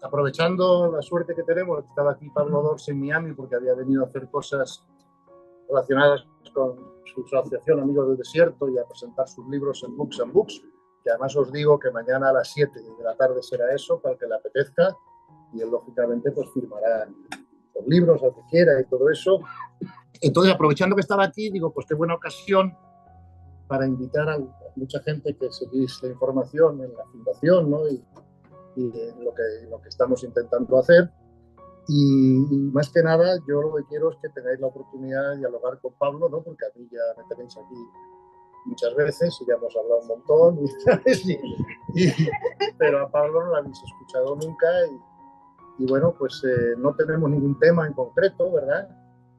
aprovechando la suerte que tenemos, estaba aquí Pablo Dors en Miami porque había venido a hacer cosas relacionadas con su asociación Amigos del Desierto y a presentar sus libros en Books and Books, que además os digo que mañana a las 7 de la tarde será eso, para el que le apetezca, y él lógicamente pues firmará los libros, lo que quiera y todo eso. Entonces, aprovechando que estaba aquí, digo, pues qué buena ocasión para invitar a mucha gente que seguís la información en la fundación, ¿no? y lo que estamos intentando hacer. Y más que nada, yo lo que quiero es que tengáis la oportunidad de dialogar con Pablo, ¿no? Porque a mí ya me tenéis aquí muchas veces y ya hemos hablado un montón, pero a Pablo no lo habéis escuchado nunca y bueno, pues no tenemos ningún tema en concreto, ¿verdad?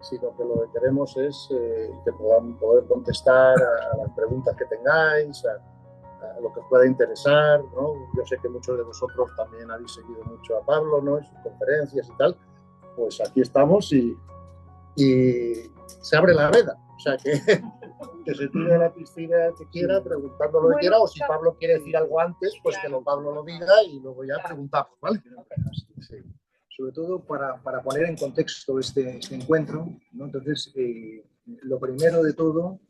Sino que lo que queremos es que podamos poder contestar a las preguntas que tengáis, a lo que os pueda interesar, ¿no? Yo sé que muchos de vosotros también habéis seguido mucho a Pablo, ¿no? En sus conferencias y tal. Pues aquí estamos y se abre la veda. O sea, que se tire a la piscina que quiera, preguntando lo que quiera, o si Pablo quiere decir algo antes, pues que Pablo lo diga y luego ya preguntamos, ¿vale? Sí. Sobre todo para poner en contexto este encuentro, ¿no? Entonces, lo primero de todo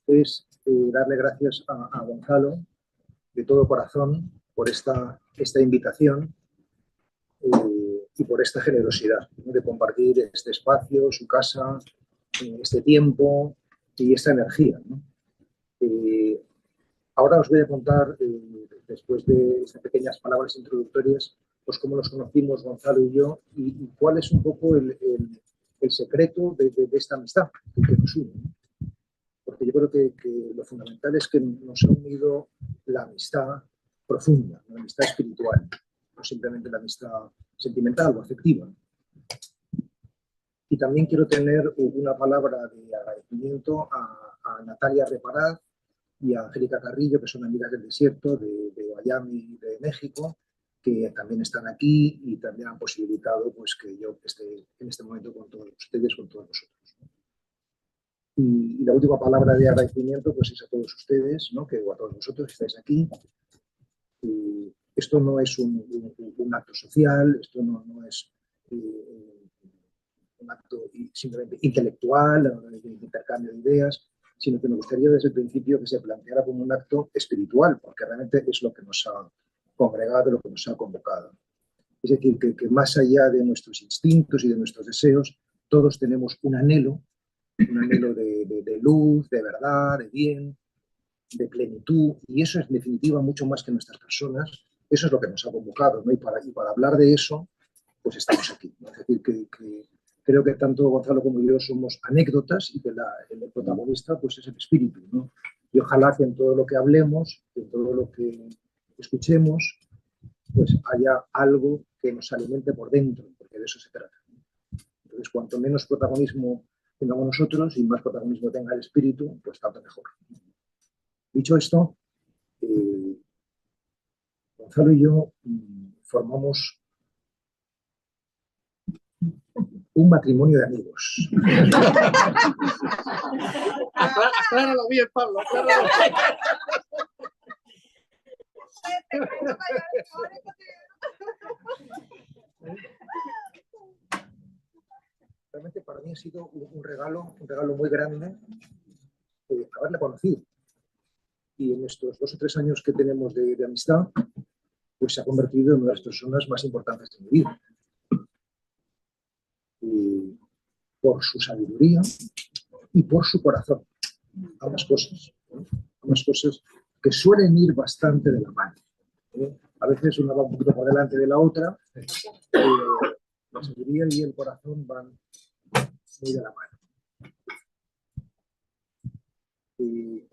es darle gracias a Gonzalo de todo corazón por esta invitación y por esta generosidad, ¿no? De compartir este espacio, su casa, este tiempo y esta energía, ¿no? Ahora os voy a contar, después de estas pequeñas palabras introductorias, pues cómo nos conocimos Gonzalo y yo y cuál es un poco el secreto de esta amistad que nos une, ¿no? Porque yo creo que lo fundamental es que nos ha unido la amistad profunda, la amistad espiritual, no simplemente la amistad sentimental o afectiva. Y también quiero tener una palabra de agradecimiento a Natalia Reparaz y a Angélica Carrillo, que son amigas del desierto de Miami, de México, que también están aquí y también han posibilitado pues, que yo esté en este momento con todos ustedes, con todos nosotros. Y la última palabra de agradecimiento pues, es a todos ustedes, ¿no? Que, o a todos vosotros que estáis aquí. Y esto no es un acto social, esto no es un acto simplemente intelectual, de intercambio de ideas, sino que me gustaría desde el principio que se planteara como un acto espiritual, porque realmente es lo que nos ha congregado, lo que nos ha convocado. Es decir, que más allá de nuestros instintos y de nuestros deseos, todos tenemos un anhelo de luz, de verdad, de bien, de plenitud, y eso es en definitiva mucho más que nuestras personas, eso es lo que nos ha convocado, ¿no? Y para hablar de eso, pues estamos aquí, ¿no? Es decir, que creo que tanto Gonzalo como yo somos anécdotas y que el protagonista pues es el espíritu, ¿no? Y ojalá que en todo lo que hablemos, en todo lo que escuchemos, pues haya algo que nos alimente por dentro, porque de eso se trata, ¿no? Entonces, cuanto menos protagonismo tengamos nosotros y más protagonismo tenga el espíritu, pues tanto mejor. Dicho esto, Gonzalo y yo formamos un matrimonio de amigos. Acláralo bien, Pablo, acláralo bien. Realmente para mí ha sido un regalo muy grande haberla conocido. Y en estos 2 o 3 años que tenemos de amistad, pues se ha convertido en una de las personas más importantes de mi vida. Y por su sabiduría y por su corazón. Ambas cosas que suelen ir bastante de la mano. A veces una va un poquito por delante de la otra, la sabiduría y el corazón van muy de la mano.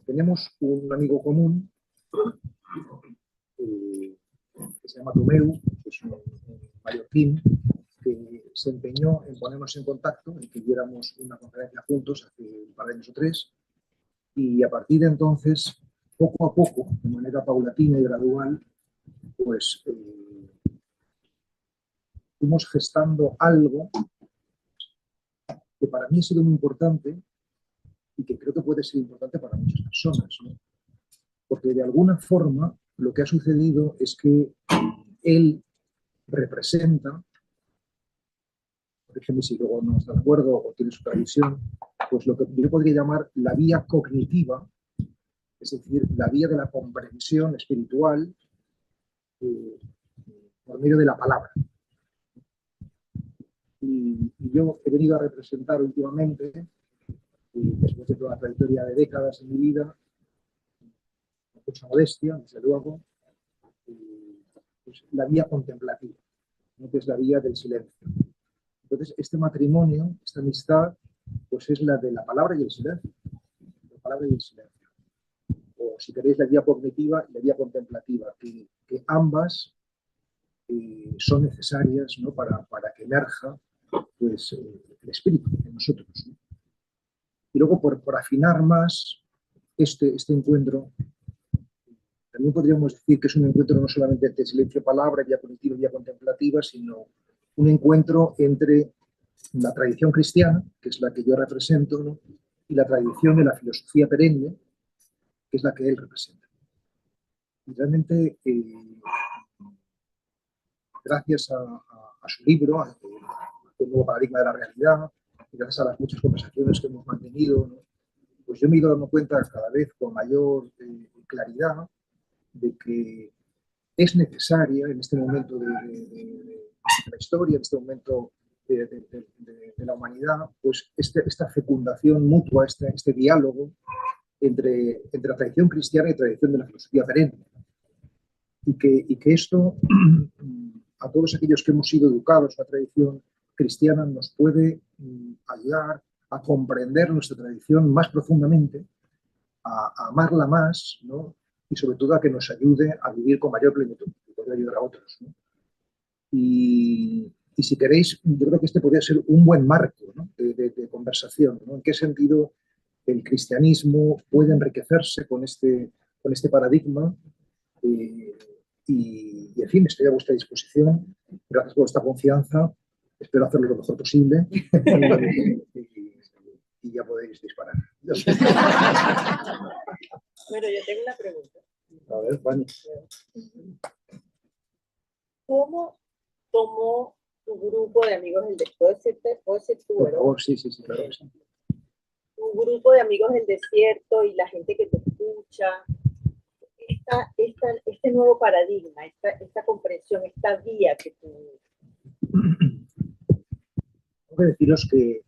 Tenemos un amigo común que se llama Tomeu, que es un mallorquín, que se empeñó en ponernos en contacto, en que diéramos una conferencia juntos hace un par de años o 3, y a partir de entonces, poco a poco, de manera paulatina y gradual, pues fuimos gestando algo que para mí ha sido muy importante y que creo que puede ser importante para muchas personas, ¿no? Porque de alguna forma lo que ha sucedido es que él representa, por ejemplo, si luego no está de acuerdo o tiene su visión, pues lo que yo podría llamar la vía cognitiva, es decir, la vía de la comprensión espiritual por medio de la palabra. Y yo he venido a representar últimamente, después de toda una trayectoria de décadas en mi vida, con mucha modestia, desde luego, pues la vía contemplativa, ¿no? Que es la vía del silencio. Entonces, este matrimonio, esta amistad, pues es la de la palabra y el silencio. La palabra y el silencio. O si queréis, la vía cognitiva y la vía contemplativa, que ambas son necesarias, ¿no? para que emerja pues, el espíritu en nosotros, ¿no? Y luego, por afinar más este encuentro, también podríamos decir que es un encuentro no solamente entre silencio-palabra, vía cognitiva y vía contemplativa, sino un encuentro entre la tradición cristiana, que es la que yo represento, ¿no? Y la tradición de la filosofía perenne, que es la que él representa. Y realmente, gracias a su libro, a El nuevo paradigma de la realidad, y gracias a las muchas conversaciones que hemos mantenido, ¿no? Pues yo me he ido dando cuenta cada vez con mayor claridad de que es necesaria en este momento de la historia, en este momento de la humanidad, pues esta fecundación mutua, este diálogo entre la tradición cristiana y la tradición de la filosofía perenne. Y que esto, a todos aquellos que hemos sido educados en la tradición cristiana, nos puede ayudar a comprender nuestra tradición más profundamente, a amarla más, ¿no? Y sobre todo a que nos ayude a vivir con mayor plenitud y poder ayudar a otros, ¿no? Y si queréis, yo creo que este podría ser un buen marco, ¿no? de conversación, ¿no? ¿En qué sentido el cristianismo puede enriquecerse con este paradigma? Y, en fin, estoy a vuestra disposición. Gracias por esta confianza. Espero hacerlo lo mejor posible. Y ya podéis disparar. Bueno, yo tengo una pregunta. A ver, Fanny. ¿Cómo tomó tu grupo de amigos el desierto? Por favor, sí, claro que sí. Tu grupo de amigos del desierto y la gente que te escucha, este nuevo paradigma, esta comprensión, esta vía que tú... Tengo que deciros que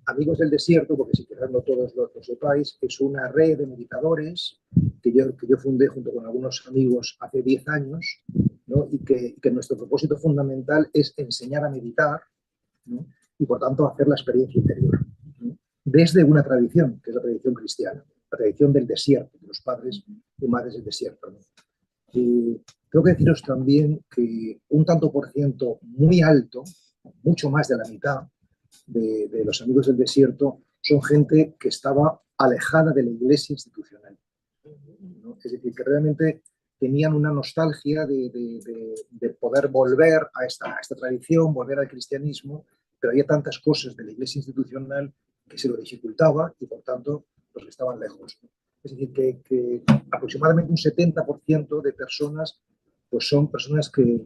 Amigos del Desierto, porque si quizás no todos lo sepáis, es una red de meditadores que yo fundé junto con algunos amigos hace 10 años, ¿no? y que nuestro propósito fundamental es enseñar a meditar, ¿no? Y por tanto hacer la experiencia interior, ¿no? Desde una tradición, que es la tradición cristiana, la tradición del desierto, de los padres y madres del desierto, ¿no? Y tengo que deciros también que un tanto por ciento muy alto, mucho más de la mitad de los Amigos del Desierto, son gente que estaba alejada de la iglesia institucional, ¿no? Es decir, que realmente tenían una nostalgia de poder volver a esta tradición, volver al cristianismo, pero había tantas cosas de la iglesia institucional que se lo dificultaba y por tanto pues estaban lejos, ¿no? Es decir, que aproximadamente un 70% de personas pues son personas que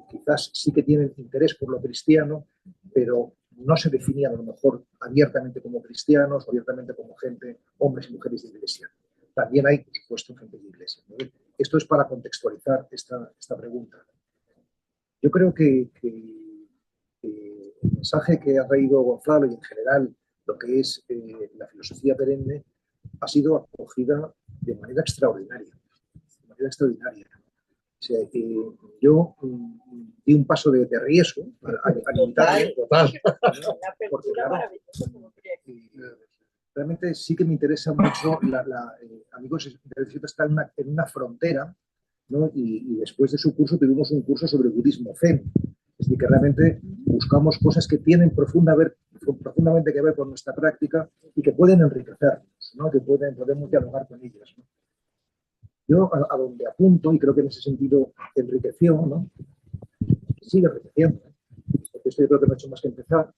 quizás sí que tienen interés por lo cristiano, pero no se definían a lo mejor abiertamente como cristianos o abiertamente como gente, hombres y mujeres de iglesia. También hay, por supuesto, gente de iglesia, ¿no? Esto es para contextualizar esta pregunta. Yo creo que el mensaje que ha traído Gonzalo y en general lo que es la filosofía perenne ha sido acogida de manera extraordinaria. De manera extraordinaria. O sea, yo di un paso de riesgo al invitarme. Total. Porque, claro, realmente sí que me interesa mucho, Amigos del Desierto está en una frontera, ¿no? Y después de su curso tuvimos un curso sobre budismo zen. Es decir, que realmente buscamos cosas que tienen profundamente que ver con nuestra práctica y que pueden enriquecernos, ¿no? Que podemos dialogar con ellas, ¿no? Yo a donde apunto, y creo que en ese sentido enriqueció, ¿no? Sigue enriqueciendo, porque esto yo creo que no ha hecho más que empezar.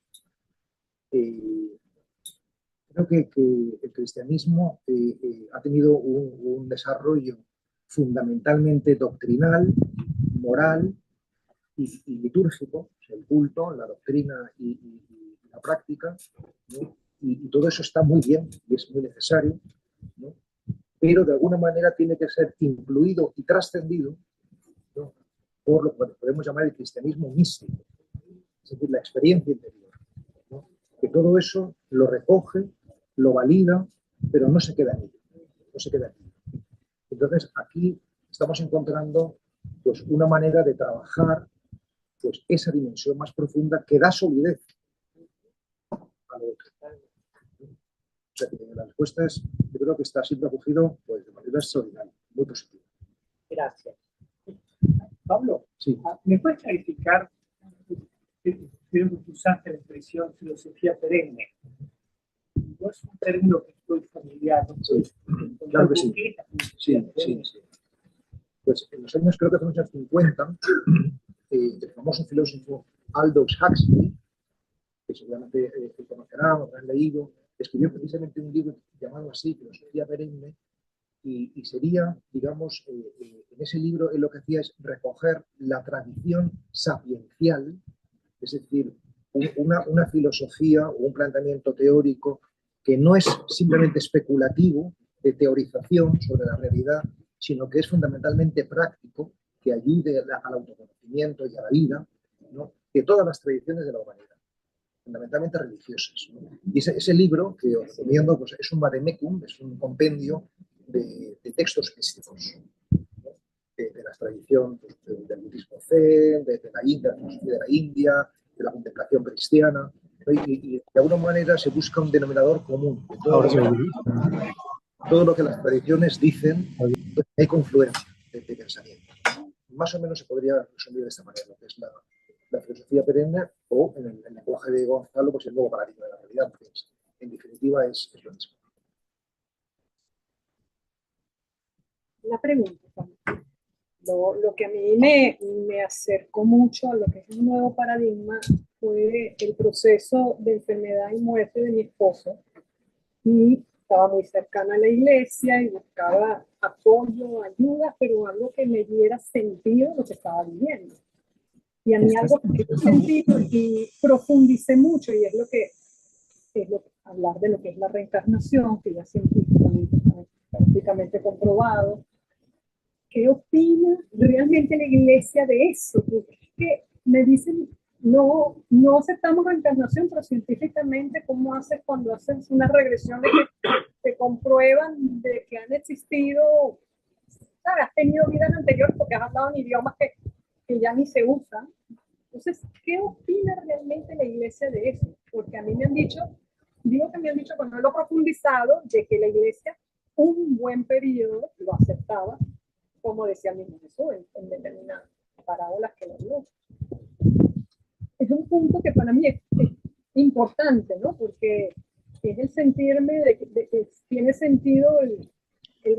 Creo que el cristianismo ha tenido un desarrollo fundamentalmente doctrinal, moral, y litúrgico, o sea, el culto, la doctrina y la práctica, ¿no? Y todo eso está muy bien y es muy necesario, ¿no? Pero de alguna manera tiene que ser incluido y trascendido, ¿no? Por lo que podemos llamar el cristianismo místico, es decir, la experiencia interior, ¿no? Que todo eso lo recoge, lo valida, pero no se queda en ello, no se queda en ello. Entonces aquí estamos encontrando pues, una manera de trabajar pues, esa dimensión más profunda que da solidez a lo otro. O sea, que la respuesta es, yo creo que está siempre acogido pues, de manera extraordinaria, muy positiva. Gracias. Pablo, Sí. ¿me puedes clarificar? Creo que usaste la expresión filosofía perenne. No es un término que estoy familiar, ¿no? Sí, claro que sí. Sí. Pues en los años, creo que en los años 50, el famoso filósofo Aldous Huxley, que seguramente conocerán o habrán leído, escribió precisamente un libro llamado así, Filosofía perenne, y sería, digamos, en ese libro él lo que hacía es recoger la tradición sapiencial, es decir, una filosofía o un planteamiento teórico que no es simplemente especulativo, de teorización sobre la realidad, sino que es fundamentalmente práctico, que ayude al autoconocimiento y a la vida, ¿no? De todas las tradiciones de la humanidad, fundamentalmente religiosas, ¿no? Y ese libro, que os recomiendo, pues es un vademecum, es un compendio de textos místicos, ¿no? De la tradición pues, del budismo zen, de la India, de la contemplación cristiana, ¿no? Y de alguna manera se busca un denominador común de todo lo que las tradiciones dicen, pues hay confluencia de pensamiento. Más o menos se podría resumir de esta manera lo que es la filosofía perenne, o en el lenguaje de Gonzalo, pues el nuevo paradigma de la realidad, porque en definitiva es lo mismo. Una pregunta, lo que a mí me acercó mucho a lo que es un nuevo paradigma fue el proceso de enfermedad y muerte de mi esposo. Y estaba muy cercana a la iglesia y buscaba apoyo, ayuda, pero algo que me diera sentido lo que estaba viviendo. Y a mí algo que me dio sentido y profundicé mucho, y es lo que hablar de lo que es la reencarnación, que ya científicamente está prácticamente comprobado. ¿Qué opina realmente la iglesia de eso? Porque es que me dicen, no aceptamos reencarnación, pero científicamente, ¿cómo haces cuando haces una regresión de que te comprueban de que han existido, ¿sabes? Has tenido vidas anteriores porque has hablado en idiomas que ya ni se usan? Entonces, ¿qué opina realmente la iglesia de eso? Porque a mí me han dicho, cuando lo he profundizado, de que la iglesia un buen periodo lo aceptaba, como decía el mismo Jesús en determinadas parábolas que lo dio. Es un punto que para mí es importante, ¿no? Porque es el sentirme de que tiene sentido el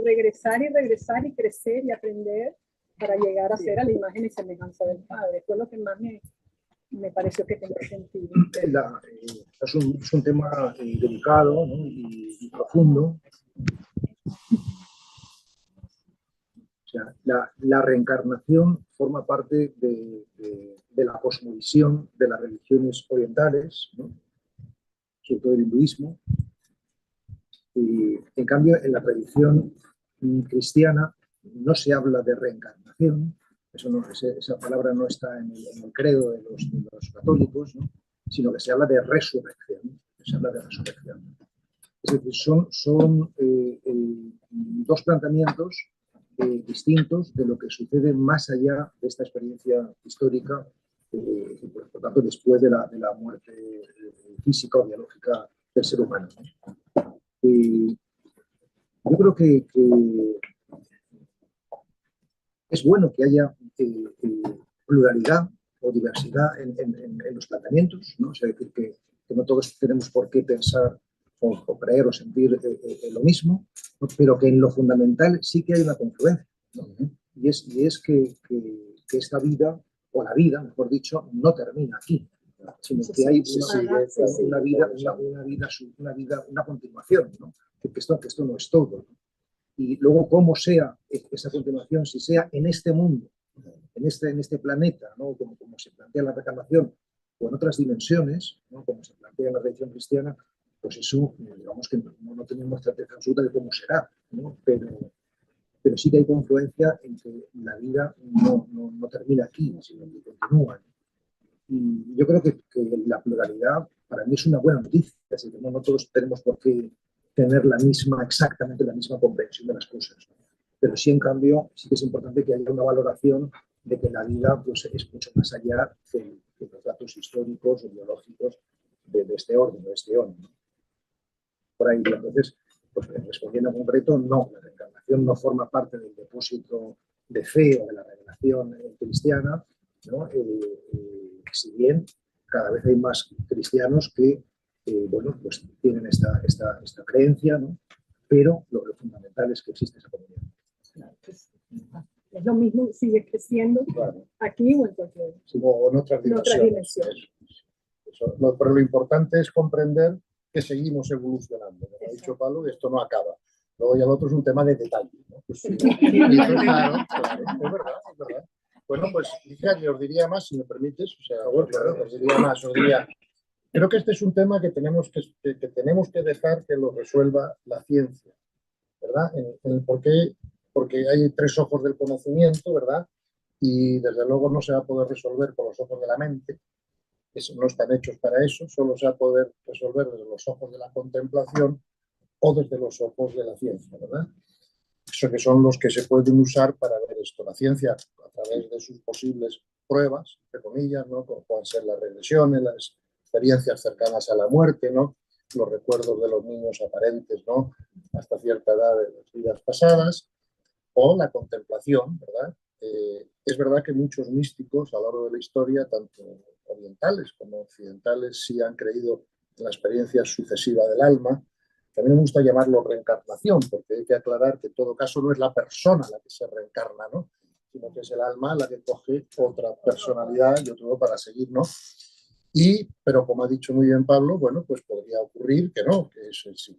regresar y crecer y aprender para llegar a ser a la imagen y semejanza del Padre. Fue lo que más me pareció que tenía sentido. Es un tema delicado, ¿no? y profundo. O sea, la reencarnación forma parte de la cosmovisión de las religiones orientales, ¿no? Sobre todo el hinduismo. Y, en cambio, en la tradición cristiana no se habla de reencarnación. Esa palabra no está en el credo de los católicos, ¿no? Sino que se habla de resurrección. Es decir, son dos planteamientos distintos de lo que sucede más allá de esta experiencia histórica, por tanto, después de la muerte física o biológica del ser humano. Yo creo que es bueno que haya pluralidad o diversidad en los planteamientos, ¿no? O sea, decir que no todos tenemos por qué pensar o creer o sentir lo mismo, ¿no? Pero que en lo fundamental sí que hay una confluencia, ¿no? Y es que esta vida, o la vida, mejor dicho, no termina aquí, sino que hay una continuación, ¿no? Que esto no es todo, ¿no? Y luego cómo sea esa continuación, si sea en este mundo en este planeta, ¿no? Como se plantea la reencarnación, o en otras dimensiones, ¿no? Como se plantea en la religión cristiana, pues eso, digamos que no tenemos certeza absoluta de cómo será, ¿no? Pero sí que hay confluencia en que la vida no termina aquí, sino que continúa. Y yo creo que la pluralidad para mí es una buena noticia, es decir, no todos tenemos por qué tener exactamente la misma comprensión de las cosas, ¿no? Pero sí, en cambio, sí que es importante que haya una valoración de que la vida pues, es mucho más allá que los datos históricos o biológicos de este orden, de este orden, ¿no? Por ahí, entonces, pues, respondiendo en concreto, no, la reencarnación no forma parte del depósito de fe o de la revelación cristiana, ¿no? Si bien cada vez hay más cristianos que bueno, pues tienen esta creencia, ¿no? Pero lo fundamental es que existe esa comunidad. Es lo mismo, sigue creciendo, claro, aquí o en cualquier o en otras dimensiones. Pero lo importante es comprender que seguimos evolucionando. Como ha dicho Pablo, esto no acaba. Luego ya lo otro es un tema de detalle, ¿no? Pues, claro, es verdad. Bueno, pues fíjate, os diría más, si me permites, o sea, os diría más, creo que este es un tema que tenemos que dejar que lo resuelva la ciencia, ¿verdad? ¿Por qué? Porque hay tres ojos del conocimiento, ¿verdad? Y desde luego no se va a poder resolver con los ojos de la mente, no están hechos para eso, solo se va a poder resolver desde los ojos de la contemplación o desde los ojos de la ciencia, ¿verdad? Eso que son los que se pueden usar para ver esto. La ciencia, a través de sus posibles pruebas, entre comillas, ¿no? Como pueden ser las regresiones, las experiencias cercanas a la muerte, ¿no? Los recuerdos de los niños aparentes, ¿no? Hasta cierta edad de las vidas pasadas, o la contemplación, ¿verdad? Es verdad que muchos místicos a lo largo de la historia, tanto orientales como occidentales, sí han creído en la experiencia sucesiva del alma. También me gusta llamarlo reencarnación, porque hay que aclarar que en todo caso no es la persona la que se reencarna, ¿no? Sino que es el alma la que coge otra personalidad y otro para seguir, ¿no? Pero como ha dicho muy bien Pablo, bueno, pues podría ocurrir que no, que eso se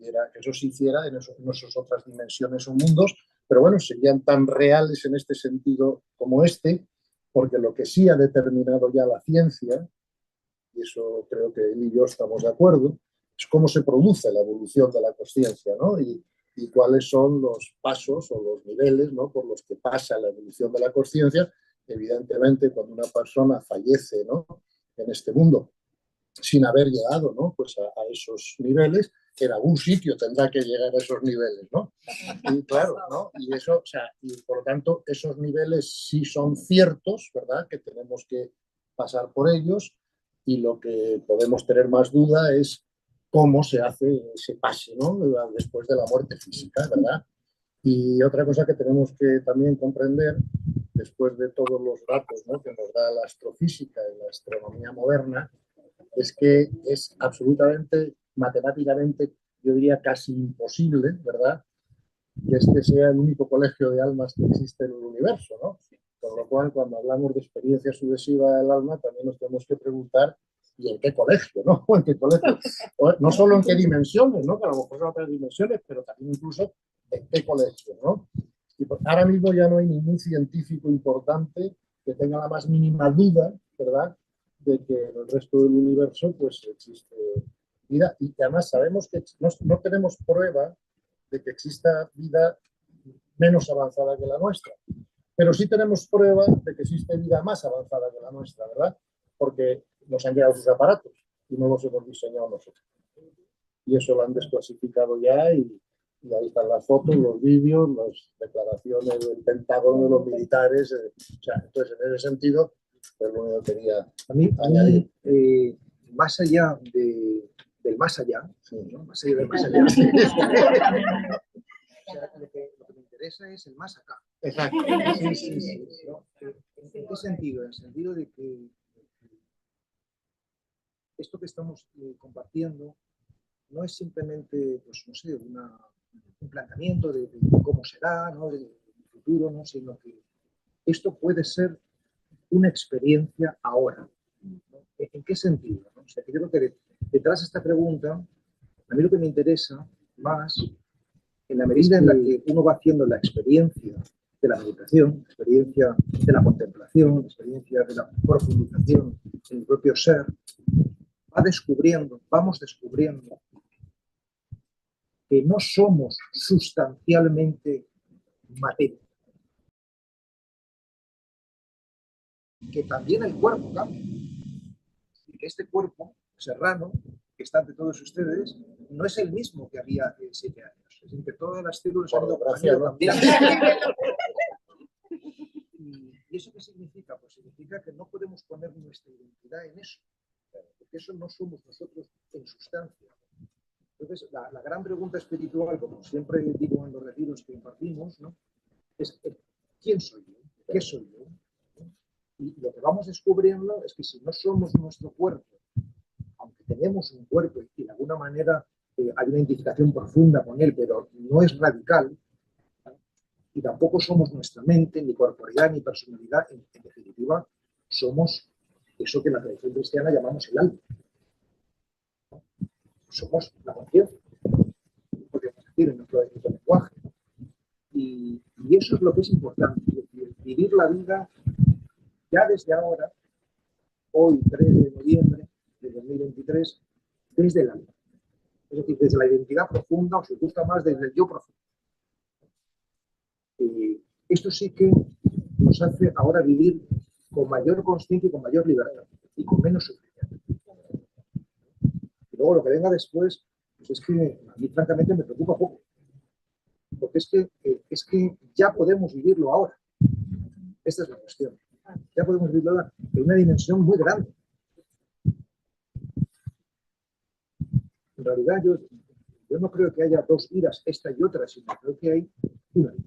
hiciera en esas otras dimensiones o mundos, pero bueno, serían tan reales en este sentido como este, porque lo que sí ha determinado ya la ciencia, y eso creo que él y yo estamos de acuerdo, es cómo se produce la evolución de la consciencia, ¿no? Y cuáles son los pasos o los niveles, ¿no? Por los que pasa la evolución de la consciencia. Evidentemente, cuando una persona fallece, ¿no? En este mundo, sin haber llegado, ¿no? Pues a esos niveles, en algún sitio tendrá que llegar a esos niveles, ¿no? Y claro, ¿no? Y eso, o sea, y por lo tanto, esos niveles sí son ciertos, ¿verdad? Que tenemos que pasar por ellos, y lo que podemos tener más duda es cómo se hace ese pase, ¿no? Después de la muerte física, ¿verdad? Y otra cosa que tenemos que también comprender, después de todos los datos, ¿no? Que nos da la astrofísica y la astronomía moderna, es que es absolutamente, matemáticamente, yo diría casi imposible, ¿verdad?, que este sea el único colegio de almas que existe en el universo, ¿no? Con lo cual, cuando hablamos de experiencia sucesiva del alma, también nos tenemos que preguntar, ¿y en qué colegio, no? ¿En qué colegio? No solo en qué dimensiones, ¿no? Que a lo mejor son otras dimensiones, pero también incluso en qué colegio, ¿no? Y pues ahora mismo ya no hay ningún científico importante que tenga la más mínima duda, ¿verdad?, de que en el resto del universo pues existe vida, y que además sabemos que no tenemos prueba de que exista vida menos avanzada que la nuestra, pero sí tenemos prueba de que existe vida más avanzada que la nuestra, ¿verdad? Porque nos han llegado sus aparatos y no los hemos diseñado nosotros. Y eso lo han desclasificado ya, y ahí están las fotos, los vídeos, las declaraciones del Pentágono, de los militares. O sea, entonces, en ese sentido, pues lo único que quería añadir. Más allá del más allá, ¿no? Más allá del más allá. O sea, lo que me interesa es el más acá. Exacto. Sí. ¿No? ¿En qué sentido? En el sentido de que esto que estamos compartiendo no es simplemente, pues no sé, un planteamiento de cómo será, ¿no? Del futuro, ¿no? Sino que esto puede ser una experiencia ahora, ¿no? ¿En qué sentido, ¿no? O sea, que yo creo que detrás de esta pregunta, a mí lo que me interesa más, en la medida en la que uno va haciendo la experiencia de la meditación, la experiencia de la contemplación, la experiencia de la profundización en el propio ser, vamos descubriendo que no somos sustancialmente materia, que también el cuerpo cambia, y que este cuerpo serrano que está ante todos ustedes no es el mismo que había 7 años. Es decir, que todas las células han ido cambiando. ¿Y eso qué significa? Pues significa que no podemos poner nuestra identidad en eso, porque eso no somos nosotros en sustancia. Entonces, la gran pregunta espiritual, como siempre digo en los retiros que impartimos, ¿no?, es ¿quién soy yo? ¿Qué soy yo? Y lo que vamos descubriendo es que si no somos nuestro cuerpo, aunque tenemos un cuerpo y de alguna manera hay una identificación profunda con él, pero no es radical, y tampoco somos nuestra mente, ni corporeidad, ni personalidad, en definitiva, somos eso que en la tradición cristiana llamamos el alma. Somos la conciencia, podríamos decir en nuestro lenguaje. Y eso es lo que es importante, vivir la vida ya desde ahora, hoy 3 de noviembre de 2023, desde el alma. Es decir, desde la identidad profunda, o si os gusta más, desde el yo profundo. Esto sí que nos hace ahora vivir con mayor consciencia y con mayor libertad, y con menos sufrimiento. Y luego lo que venga después, pues es que a mí francamente me preocupa poco. Porque es que ya podemos vivirlo ahora. Esta es la cuestión. Ya podemos vivirlo ahora en una dimensión muy grande. En realidad yo no creo que haya 2 vidas, esta y otra, sino creo que hay una vida.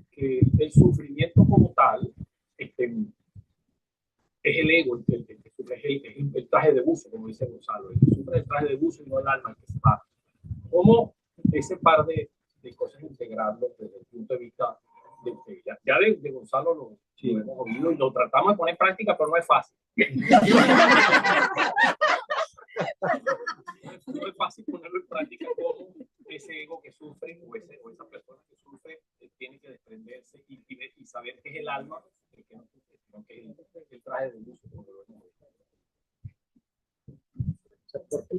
Que el sufrimiento como tal es el ego el que sufre, es el traje de buzo, como dice Gonzalo, el que sufre el traje de buzo y no el alma el que se va. ¿Cómo ese par de cosas integrarlo desde el punto de vista ya de Gonzalo lo hemos oído y lo tratamos de poner en práctica, pero no es fácil. No es fácil ponerlo en práctica como ese ego que sufre o esa persona que sufre tiene que desprenderse y saber que es el alma el que no sufre, sino que es el traje de luz.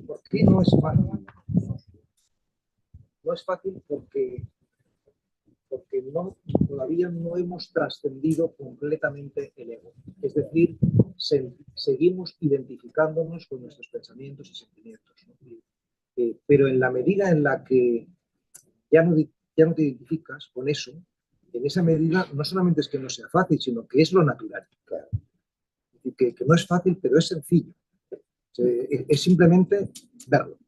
¿Por qué no es fácil? No es fácil porque todavía no hemos trascendido completamente el ego. Es decir, seguimos identificándonos con nuestros pensamientos y sentimientos, ¿no? Pero en la medida en la que ya no te identificas con eso, en esa medida no solamente es que no sea fácil, sino que es lo natural. Claro. Que no es fácil, pero es sencillo. Es simplemente verlo,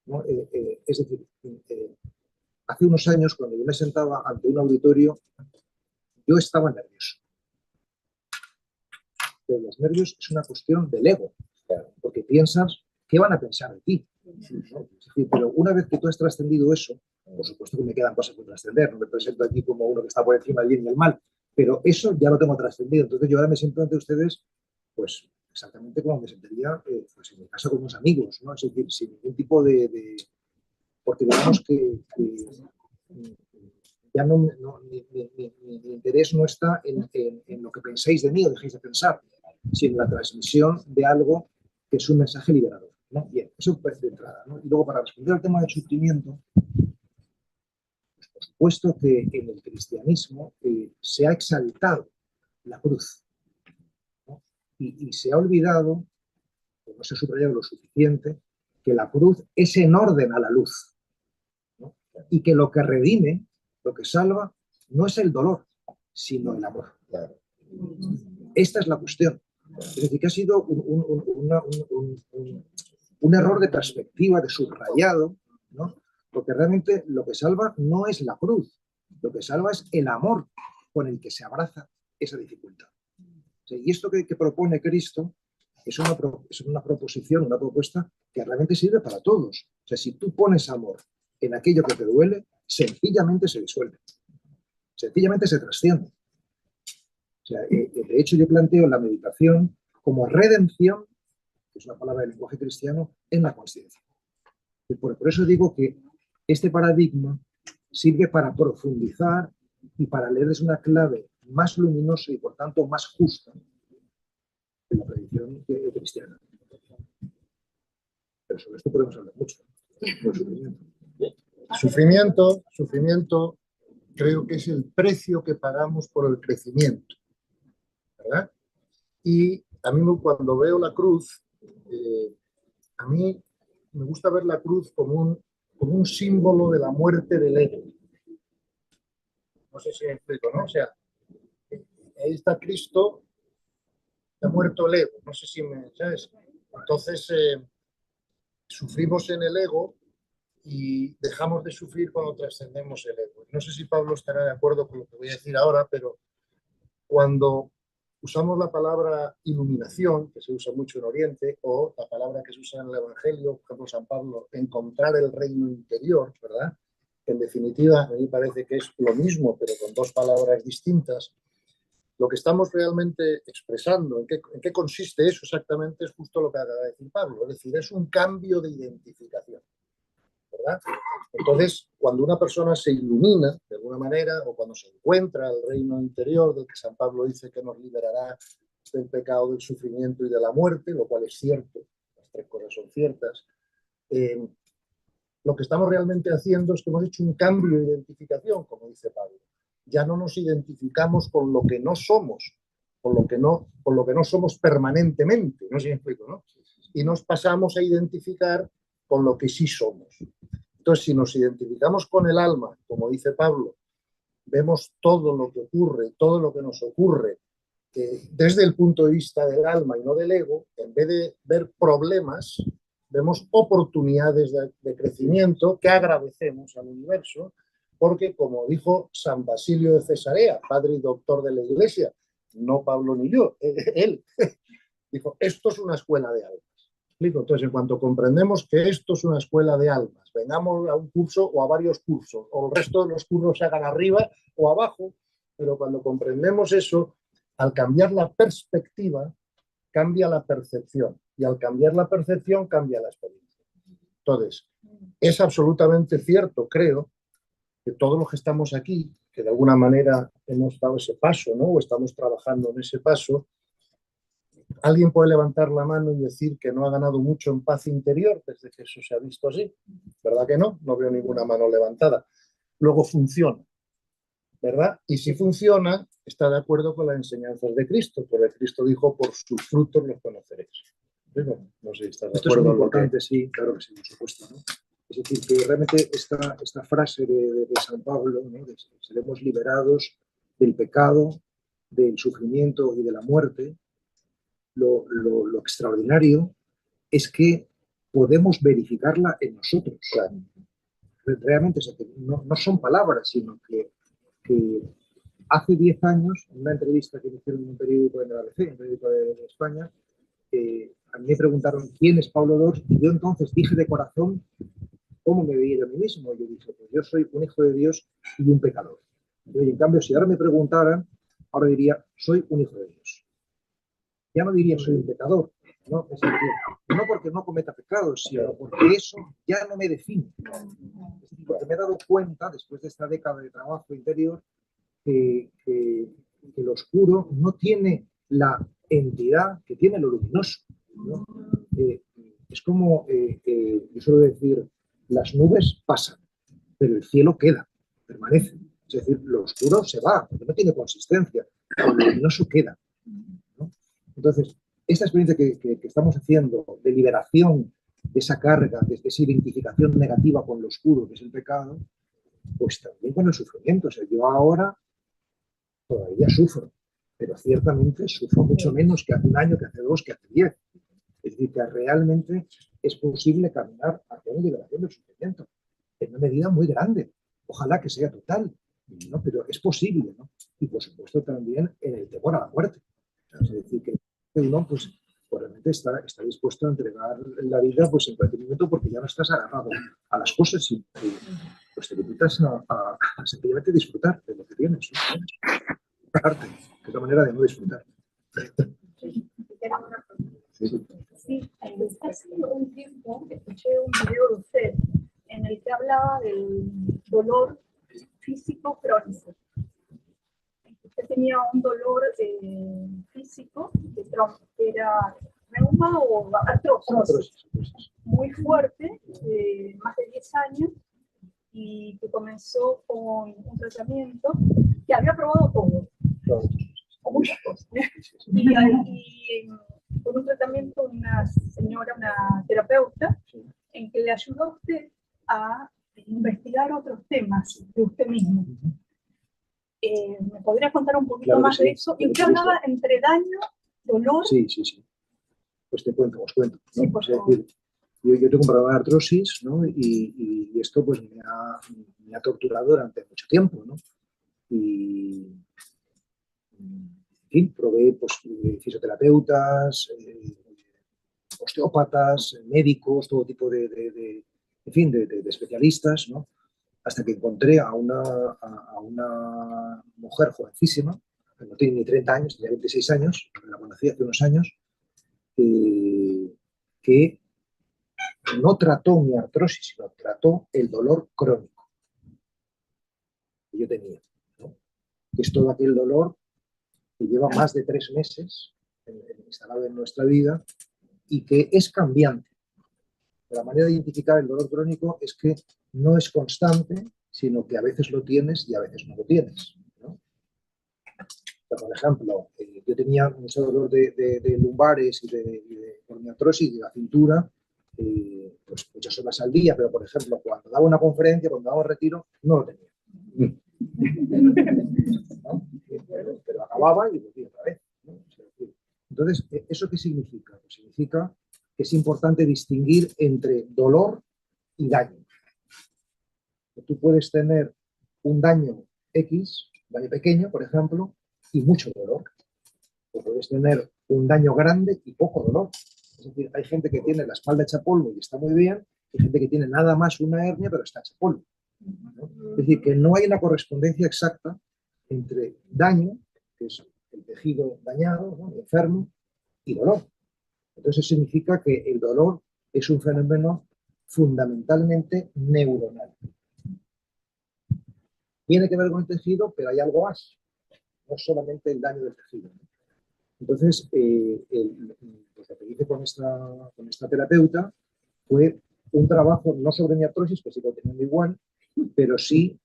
¿no? Es decir, hace unos años, cuando yo me sentaba ante un auditorio, yo estaba nervioso. Pero los nervios es una cuestión del ego, porque piensas, ¿qué van a pensar de ti? ¿No? Es decir, pero una vez que tú has trascendido eso, por supuesto que me quedan cosas por trascender, no me presento aquí como uno que está por encima del bien y el mal, pero eso ya lo tengo trascendido. Entonces yo ahora me siento ante ustedes, pues exactamente como me sentiría pues en mi casa con unos amigos, ¿no? Es decir, sin ningún tipo de porque digamos que ya mi interés no está en lo que penséis de mí o dejéis de pensar, sino en la transmisión de algo que es un mensaje liberador, ¿no? Bien, eso de entrada, ¿no? Y luego, para responder al tema del sufrimiento, pues por supuesto que en el cristianismo se ha exaltado la cruz, ¿no? Y se ha olvidado, o no se ha subrayado lo suficiente, que la cruz es en orden a la luz, ¿no? Y que lo que redime, lo que salva, no es el dolor, sino el amor. Claro. Esta es la cuestión. Es decir, que ha sido un error de perspectiva, de subrayado, ¿no? Porque realmente lo que salva no es la cruz, lo que salva es el amor con el que se abraza esa dificultad. O sea, y esto que propone Cristo es una proposición, una propuesta que realmente sirve para todos. O sea, si tú pones amor en aquello que te duele, sencillamente se disuelve, sencillamente se trasciende. O sea, de hecho yo planteo la meditación como redención, que es una palabra del lenguaje cristiano, en la consciencia. Por eso digo que este paradigma sirve para profundizar y para leer desde una clave más luminosa y por tanto más justa de la tradición cristiana. Pero sobre esto podemos hablar mucho. Sufrimiento, creo que es el precio que pagamos por el crecimiento, ¿verdad? Y a mí cuando veo la cruz, a mí me gusta ver la cruz como un símbolo de la muerte del ego. No sé si me explico, ¿no? O sea, ahí está Cristo, ha muerto el ego, no sé si me, ¿sabes? Entonces, sufrimos en el ego y dejamos de sufrir cuando trascendemos el ego. No sé si Pablo estará de acuerdo con lo que voy a decir ahora, pero cuando usamos la palabra iluminación, que se usa mucho en Oriente, o la palabra que se usa en el Evangelio, por ejemplo, San Pablo, encontrar el reino interior, ¿verdad? En definitiva, a mí me parece que es lo mismo, pero con dos palabras distintas. Lo que estamos realmente expresando, ¿en qué consiste eso exactamente? Es justo lo que acaba de decir Pablo, es decir, es un cambio de identificación, ¿verdad? Entonces, cuando una persona se ilumina de alguna manera, o cuando se encuentra el reino interior del que San Pablo dice que nos liberará del pecado, del sufrimiento y de la muerte, lo cual es cierto, las tres cosas son ciertas, lo que estamos realmente haciendo es que hemos hecho un cambio de identificación, como dice Pablo. Ya no nos identificamos con lo que no somos, con lo que no somos permanentemente, no sé si me explico, ¿no? Y nos pasamos a identificar con lo que sí somos. Entonces, si nos identificamos con el alma, como dice Pablo, vemos todo lo que ocurre, todo lo que nos ocurre, desde el punto de vista del alma y no del ego, en vez de ver problemas, vemos oportunidades de crecimiento que agradecemos al universo, porque como dijo San Basilio de Cesarea, padre y doctor de la Iglesia, no Pablo ni yo, él, dijo, esto es una escuela de almas. Entonces, en cuanto comprendemos que esto es una escuela de almas, vengamos a un curso o a varios cursos, o el resto de los cursos se hagan arriba o abajo, pero cuando comprendemos eso, al cambiar la perspectiva, cambia la percepción, y al cambiar la percepción, cambia la experiencia. Entonces, es absolutamente cierto, creo, que todos los que estamos aquí, que de alguna manera hemos dado ese paso, ¿no? O estamos trabajando en ese paso, alguien puede levantar la mano y decir que no ha ganado mucho en paz interior desde que eso se ha visto así. ¿Verdad que no? No veo ninguna mano levantada. Luego funciona, ¿verdad? Y si funciona, está de acuerdo con las enseñanzas de Cristo, porque Cristo dijo, por sus frutos los conoceréis. No sé si estás de acuerdo. Esto es muy importante, sí, claro que sí, por supuesto, ¿no? Es decir, que realmente esta frase de San Pablo, ¿no? De seremos liberados del pecado, del sufrimiento y de la muerte, lo extraordinario es que podemos verificarla en nosotros. Claro. Realmente, o sea, que no son palabras, sino que hace 10 años, en una entrevista que me hicieron en un periódico de ABC, un periódico de España, a mí me preguntaron quién es Pablo Dors, y yo entonces dije de corazón cómo me veía yo a mí mismo. Yo dije, pues yo soy un hijo de Dios y un pecador. Y en cambio, si ahora me preguntaran, ahora diría, soy un hijo de Dios. Ya no diría soy un pecador, ¿no? Es decir, no porque no cometa pecados, sino porque eso ya no me define. Es decir, porque me he dado cuenta, después de esta década de trabajo interior, que lo oscuro no tiene la entidad que tiene lo luminoso, ¿no? Es como, yo suelo decir, las nubes pasan, pero el cielo queda, permanece. Es decir, lo oscuro se va, porque no tiene consistencia, pero lo luminoso queda, ¿no? Entonces, esta experiencia que estamos haciendo de liberación de esa carga, de esa identificación negativa con lo oscuro, que es el pecado, pues también con el sufrimiento. O sea, yo ahora todavía sufro, pero ciertamente sufro mucho menos que hace un año, que hace 2, que hace 10. Es decir, que realmente es posible caminar hacia una liberación del sufrimiento en una medida muy grande. Ojalá que sea total, ¿no? Pero es posible, ¿no? Y por supuesto también en el temor a la muerte. Es decir, que uno pues realmente está dispuesto a entregar la vida pues en cualquier momento, porque ya no estás agarrado a las cosas y pues te limitas a sencillamente disfrutar de lo que tienes, ¿no? Arte, que es la manera de no disfrutar. Sí, hace un tiempo escuché un video de usted en el que hablaba del dolor tenía un dolor físico, que era reuma o artrosis muy fuerte, más de 10 años, y que comenzó con un tratamiento que había probado todo, o muchas cosas. Y con un tratamiento, una señora, una terapeuta, en que le ayudó a usted a investigar otros temas de usted mismo. ¿Me podría contar un poquito más de eso? Y usted hablaba entre daño, dolor. Sí. Pues os cuento. ¿No? Sí, por favor. Es decir, yo tengo un problema de artrosis, ¿no? Y esto pues me ha torturado durante mucho tiempo, ¿no? Y en fin, probé pues, fisioterapeutas, osteópatas, médicos, todo tipo de especialistas, ¿no? Hasta que encontré a una mujer jovencísima, que no tiene ni 30 años, tenía 26 años, la conocí hace unos años, que no trató mi artrosis, sino trató el dolor crónico que yo tenía, ¿no? Que es todo aquel dolor que lleva más de 3 meses instalado en nuestra vida y que es cambiante. La manera de identificar el dolor crónico es que no es constante, sino que a veces lo tienes y a veces no lo tienes, ¿no? Por ejemplo, yo tenía mucho dolor de lumbares por mi artrosis de la cintura, pues muchas horas al día, pero por ejemplo, cuando daba una conferencia, cuando daba un retiro, no lo tenía. ¿No? Pero acababa y volvía otra vez, ¿no? Entonces, ¿eso qué significa? Pues significa que es importante distinguir entre dolor y daño. Tú puedes tener un daño X, un daño pequeño, por ejemplo, y mucho dolor. O puedes tener un daño grande y poco dolor. Es decir, hay gente que tiene la espalda hecha polvo y está muy bien, hay gente que tiene nada más una hernia pero está hecha polvo, ¿no? Es decir, que no hay una correspondencia exacta entre daño, que es el tejido dañado, ¿no? Enfermo, y dolor. Entonces eso significa que el dolor es un fenómeno fundamentalmente neuronal. Tiene que ver con el tejido, pero hay algo más, no solamente el daño del tejido. Entonces, pues lo que hice con esta terapeuta fue un trabajo no sobre mi artrosis, que sigo teniendo igual, pero sí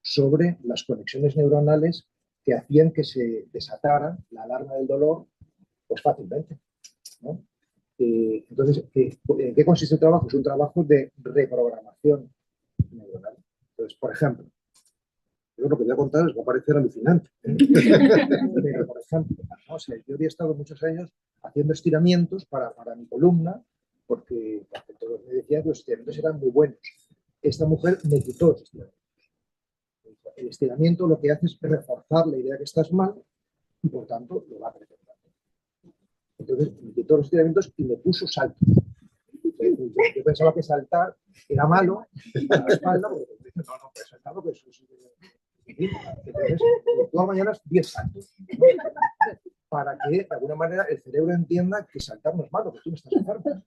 sobre las conexiones neuronales que hacían que se desatara la alarma del dolor pues fácilmente, ¿no? Entonces, ¿en qué consiste el trabajo? Es un trabajo de reprogramación neuronal. Entonces, por ejemplo, yo lo que voy a contar les va a parecer alucinante. Pero, por ejemplo, ¿no? O sea, yo había estado muchos años haciendo estiramientos para mi columna, porque todos me decían que los estiramientos eran muy buenos. Esta mujer me quitó los estiramientos. El estiramiento lo que hace es reforzar la idea que estás mal y, por tanto, lo va a presentar. Entonces, me quitó los estiramientos y me puso saltos. Yo pensaba que saltar era malo para la espalda, porque no, pero saltar lo que es. Entonces, todas las mañanas 10 saltos, ¿no? Para que, de alguna manera, el cerebro entienda que saltar no es malo, que tú no estás enfermo.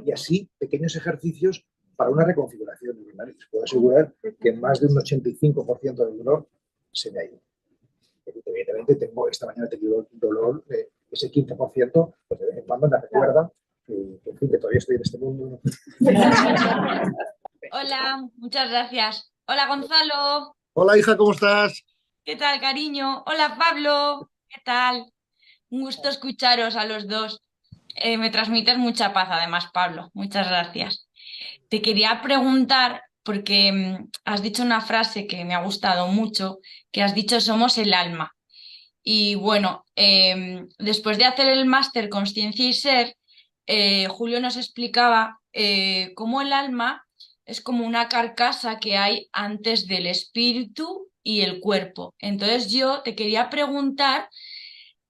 Y así, pequeños ejercicios para una reconfiguración neuronal. Les puedo asegurar que más de un 85% del dolor se me ha ido. Evidentemente, esta mañana he tenido dolor, ese 15%, pues de vez en cuando me recuerda que todavía estoy en este mundo. Hola, muchas gracias. Hola, Gonzalo. Hola, hija, ¿cómo estás? ¿Qué tal, cariño? Hola, Pablo. ¿Qué tal? Un gusto escucharos a los dos. Me transmites mucha paz, además, Pablo. Muchas gracias. Te quería preguntar, porque has dicho una frase que me ha gustado mucho, que has dicho somos el alma. Y bueno, después de hacer el máster Consciencia y Ser, Julio nos explicaba cómo el alma es como una carcasa que hay antes del espíritu y el cuerpo. Entonces yo te quería preguntar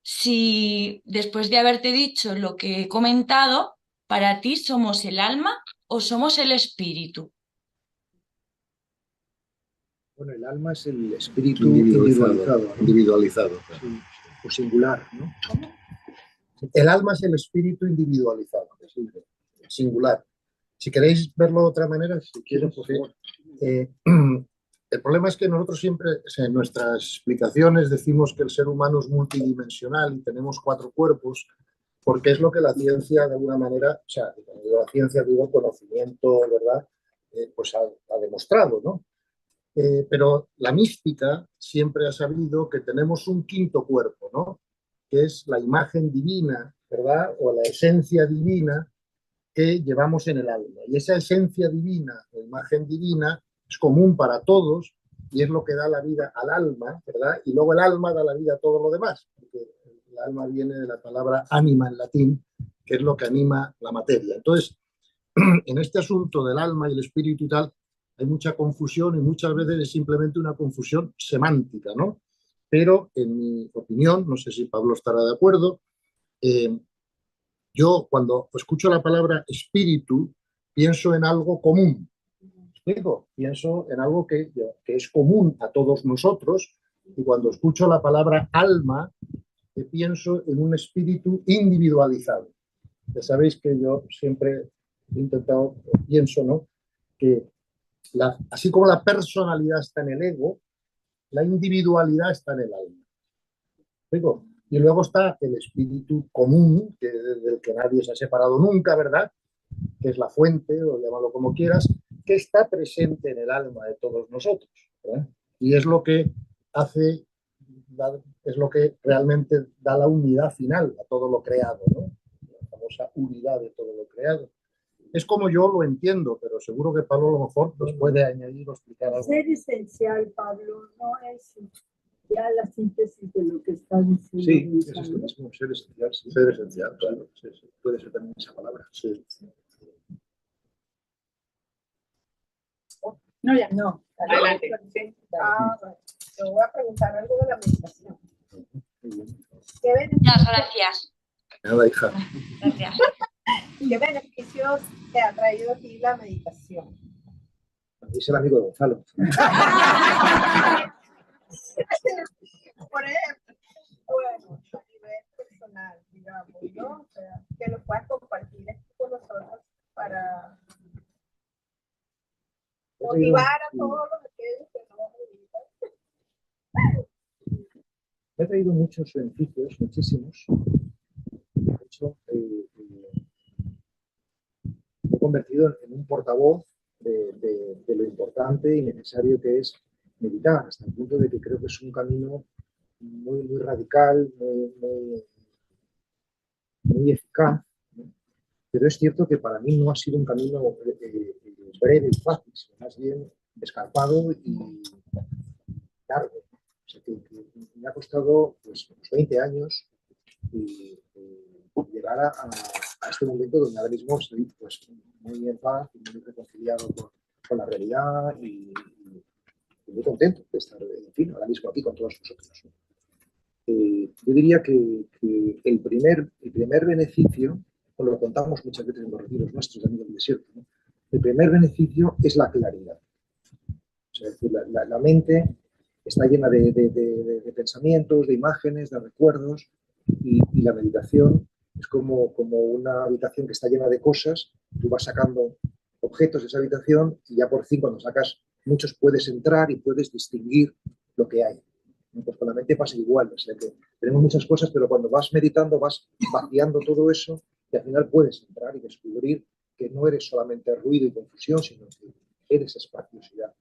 si después de haberte dicho lo que he comentado, para ti somos el alma o somos el espíritu. Bueno, el alma es el espíritu individualizado. Individualizado. Sí, o singular, ¿no? El alma es el espíritu individualizado, singular. Si queréis verlo de otra manera, si quieres, por favor. el problema es que nosotros siempre, en nuestras explicaciones, decimos que el ser humano es multidimensional y tenemos 4 cuerpos, porque es lo que la ciencia, de alguna manera, o sea, cuando digo la ciencia, digo conocimiento, ¿verdad? Pues ha demostrado, ¿no? Pero la mística siempre ha sabido que tenemos un 5.º cuerpo, ¿no? Que es la imagen divina, ¿verdad? O la esencia divina que llevamos en el alma. Y esa esencia divina o imagen divina es común para todos y es lo que da la vida al alma, ¿verdad? Y luego el alma da la vida a todo lo demás, porque el alma viene de la palabra anima en latín, que es lo que anima la materia. Entonces, en este asunto del alma y el espíritu y tal, hay mucha confusión y muchas veces es simplemente una confusión semántica, ¿no? Pero, en mi opinión, no sé si Pablo estará de acuerdo, yo cuando escucho la palabra espíritu, pienso en algo común. ¿Me explico? Pienso en algo que es común a todos nosotros, y cuando escucho la palabra alma, pienso en un espíritu individualizado. Ya sabéis que yo siempre he intentado, pienso, ¿no? Que así como la personalidad está en el ego, la individualidad está en el alma. ¿Digo? Y luego está el espíritu común, del que nadie se ha separado nunca, ¿verdad? Que es la fuente, o llámalo como quieras, que está presente en el alma de todos nosotros, ¿verdad? Y es lo que hace, es lo que realmente da la unidad final a todo lo creado, ¿no? La famosa unidad de todo lo creado. Es como yo lo entiendo, pero seguro que Pablo a lo mejor nos puede añadir o explicar algo. Ser esencial, Pablo, no es ya la síntesis de lo que está diciendo. Sí, es esto mismo, ser esencial. Sí. Ser esencial, claro. Sí, sí. Puede ser también esa palabra. Sí. No, ya. No, Adelante. Bueno. Te voy a preguntar algo de la meditación. Muchas gracias. Nada, hija. Gracias. ¿Qué beneficios te ha traído a ti la meditación? Es el amigo de Gonzalo. Por ejemplo, bueno, a nivel personal, digamos, ¿no? O sea, que lo puedas compartir con nosotros para motivar a todos los aquellos que no meditan. Me ha traído muchos beneficios, muchísimos. De hecho, me he convertido en un portavoz de lo importante y necesario que es meditar, hasta el punto de que creo que es un camino muy, muy radical, muy eficaz, ¿no? Pero es cierto que para mí no ha sido un camino breve y fácil, sino más bien escarpado y largo. O sea, que me ha costado pues, unos 20 años y llegar a este momento donde ahora mismo estoy pues, muy en paz y muy reconciliado con la realidad y muy contento de estar, en fin, ahora mismo aquí con todos vosotros, ¿no? Yo diría que el primer beneficio, o lo contamos muchas veces en los retiros nuestros de Amigos del Desierto, ¿no? El primer beneficio es la claridad. O sea, es decir, la mente está llena de pensamientos, de imágenes, de recuerdos, y la meditación es como una habitación que está llena de cosas. Tú vas sacando objetos de esa habitación y ya por fin cuando sacas muchos puedes entrar y puedes distinguir lo que hay. Pues con la mente pasa igual, o sea que tenemos muchas cosas, pero cuando vas meditando vas vaciando todo eso y al final puedes entrar y descubrir que no eres solamente ruido y confusión, sino que eres espaciosidad.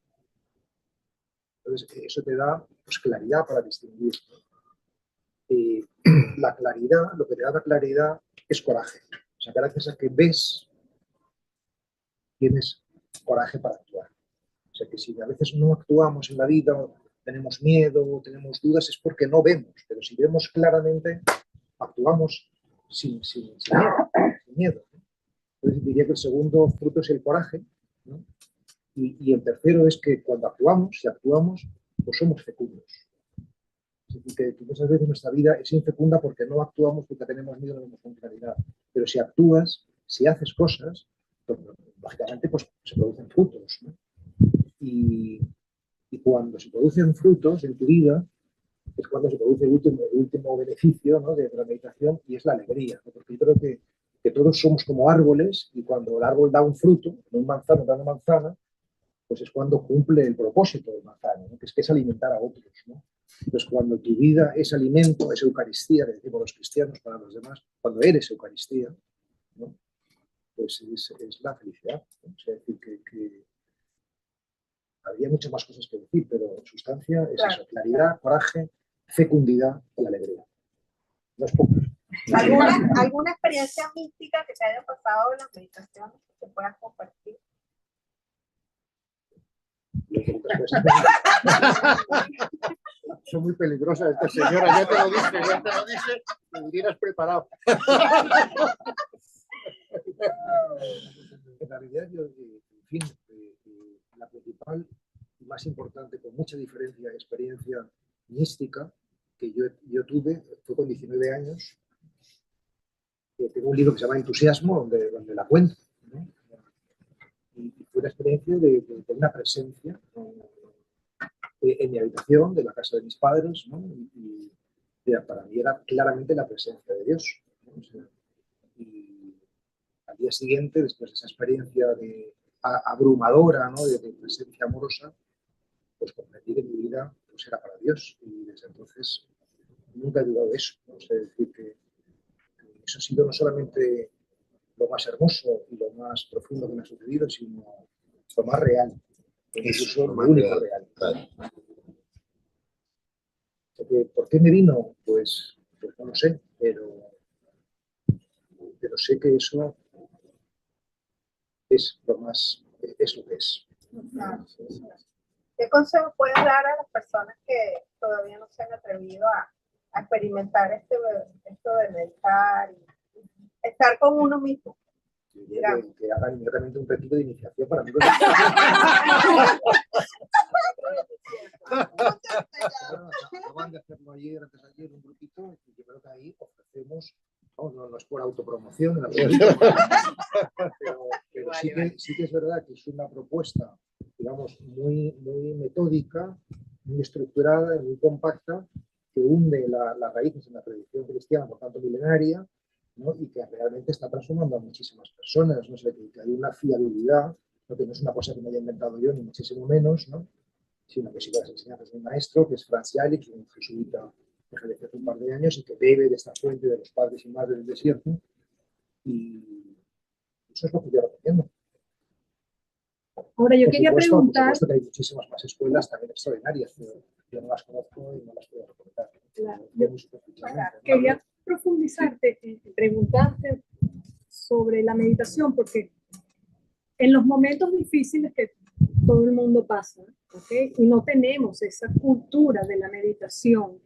Entonces eso te da pues, claridad para distinguir. La claridad, lo que te da la claridad es coraje. O sea, gracias a que ves, tienes coraje para actuar. O sea, que si a veces no actuamos en la vida, tenemos miedo, tenemos dudas, es porque no vemos. Pero si vemos claramente, actuamos sin miedo. Entonces diría que el segundo fruto es el coraje, ¿no? Y el tercero es que cuando actuamos, si actuamos, pues somos fecundos. Es decir, que muchas veces nuestra vida es infecunda porque no actuamos, porque tenemos miedo, no vemos con claridad. Pero si actúas, si haces cosas, pues, lógicamente pues, se producen frutos, ¿no? Y cuando se producen frutos en tu vida, es cuando se produce el último beneficio, ¿no? de la meditación, y es la alegría, ¿no? Porque yo creo que todos somos como árboles, y cuando el árbol da un fruto, un manzano da una manzana, pues es cuando cumple el propósito del manzano, ¿no? Que es alimentar a otros, ¿no? Entonces, cuando tu vida es alimento, es Eucaristía, que decimos los cristianos para los demás, cuando eres Eucaristía, ¿no? Pues es la felicidad, ¿no? O sea, es decir, que habría muchas más cosas que decir, pero en sustancia es eso: claridad, coraje, fecundidad y alegría. No es poco. ¿Alguna experiencia mística que te haya pasado en las meditaciones que te puedas compartir? Son muy peligrosas estas señoras, ya te lo dije, te hubieras preparado. En realidad, en fin, la principal y más importante, con mucha diferencia, experiencia mística que yo tuve fue con 19 años. Tengo un libro que se llama Entusiasmo, donde la cuento, ¿no? Y fue una experiencia de una presencia en mi habitación, de la casa de mis padres, ¿no? Y para mí era claramente la presencia de Dios, ¿no? O sea, y al día siguiente, después de esa experiencia abrumadora, ¿no? de presencia amorosa, pues comprendí que mi vida pues, era para Dios. Y desde entonces nunca he dudado de eso, ¿no? O sea, es decir, que eso ha sido no solamente lo más hermoso y lo más profundo que me ha sucedido, sino lo más real. Incluso lo único real. Claro. ¿Por qué me vino? Pues no lo sé, pero sé que eso es lo más, es lo que es. ¿Qué consejo puedes dar a las personas que todavía no se han atrevido a experimentar esto de meditar y estar con uno mismo? Que hagan inmediatamente un retiro de iniciación para mí. Acaban de hacerlo antes de ayer, un grupito, y yo creo que ahí ofrecemos, no es por autopromoción, pero sí que es verdad que es una propuesta, digamos, muy metódica, muy estructurada y muy compacta, que hunde las raíces en la tradición cristiana, por tanto milenaria, ¿no? Y que realmente está transformando a muchísimas personas, ¿no? O sea, que hay una fiabilidad, ¿no? Que no es una cosa que me haya inventado yo, ni muchísimo menos, ¿no? Sino que sigo las enseñanzas de un maestro, que es Franz Jalisch, un jesuita que falleció hace un par de años y que bebe de esta fuente de los padres y madres del desierto, y eso es lo que yo recomiendo. Ahora, yo quería preguntar... Por supuesto que hay muchísimas más escuelas también extraordinarias, pero yo no las conozco y no las puedo recomendar. Claro, quería preguntarte sobre la meditación, porque en los momentos difíciles que todo el mundo pasa, ¿okay? Y no tenemos esa cultura de la meditación,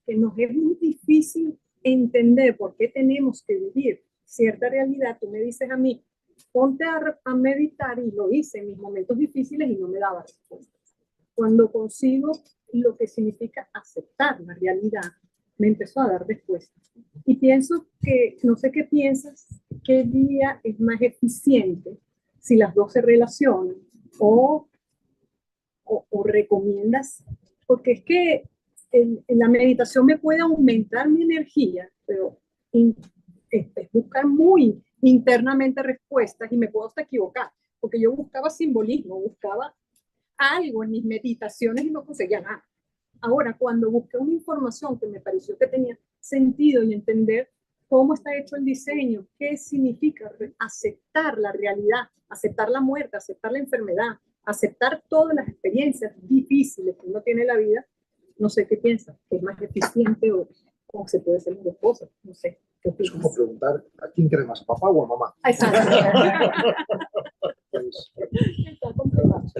que nos es muy difícil entender por qué tenemos que vivir cierta realidad. Tú me dices a mí, ponte a meditar, y lo hice en mis momentos difíciles y no me daba respuesta. Cuando consigo lo que significa aceptar la realidad, me empezó a dar respuesta. Y pienso que, no sé qué piensas, qué día es más eficiente, si las dos se relacionan, o recomiendas, porque es que en la meditación me puede aumentar mi energía, pero es buscar muy internamente respuestas, y me puedo hasta equivocar, porque yo buscaba simbolismo, buscaba algo en mis meditaciones y no conseguía nada. Ahora, cuando busqué una información que me pareció que tenía sentido y entender cómo está hecho el diseño, qué significa aceptar la realidad, aceptar la muerte, aceptar la enfermedad, aceptar todas las experiencias difíciles que uno tiene en la vida, no sé qué piensas, que es más eficiente o cómo se puede hacer las dos cosas, no sé. Es como preguntar, ¿a quién quiere más, a papá o a mamá? Exacto. Pues,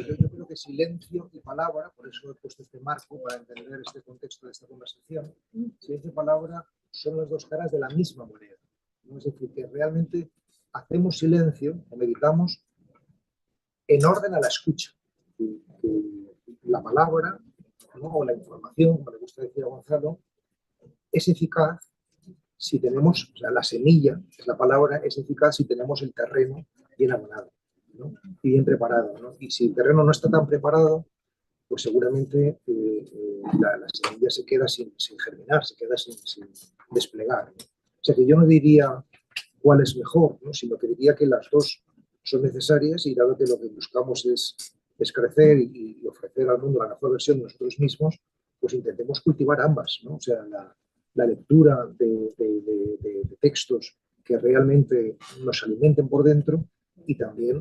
yo creo que silencio y palabra, por eso he puesto este marco para entender este contexto de esta conversación, silencio y palabra son las dos caras de la misma moneda, ¿no? Es decir, que realmente hacemos silencio o meditamos en orden a la escucha. La palabra, ¿no? O la información, como le gusta decir a Gonzalo, es eficaz si tenemos, o sea, la semilla, es la palabra, es eficaz si tenemos el terreno bien abonado, ¿no? Y bien preparado, ¿no? Y si el terreno no está tan preparado, pues seguramente la semilla se queda sin germinar, se queda sin desplegar, ¿no? O sea que yo no diría cuál es mejor, ¿no? Sino que diría que las dos son necesarias, y dado que lo que buscamos es es crecer y ofrecer al mundo la mejor versión de nosotros mismos, pues intentemos cultivar ambas, ¿no? O sea, la lectura de textos que realmente nos alimenten por dentro y también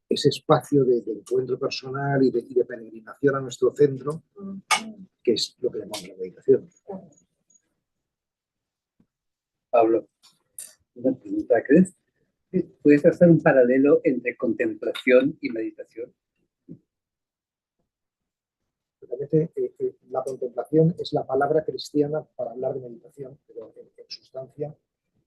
ese espacio de encuentro personal y de peregrinación a nuestro centro, que es lo que llamamos la meditación. Pablo, una pregunta. ¿Crees que puedes hacer un paralelo entre contemplación y meditación? Realmente, la contemplación es la palabra cristiana para hablar de meditación, pero en sustancia,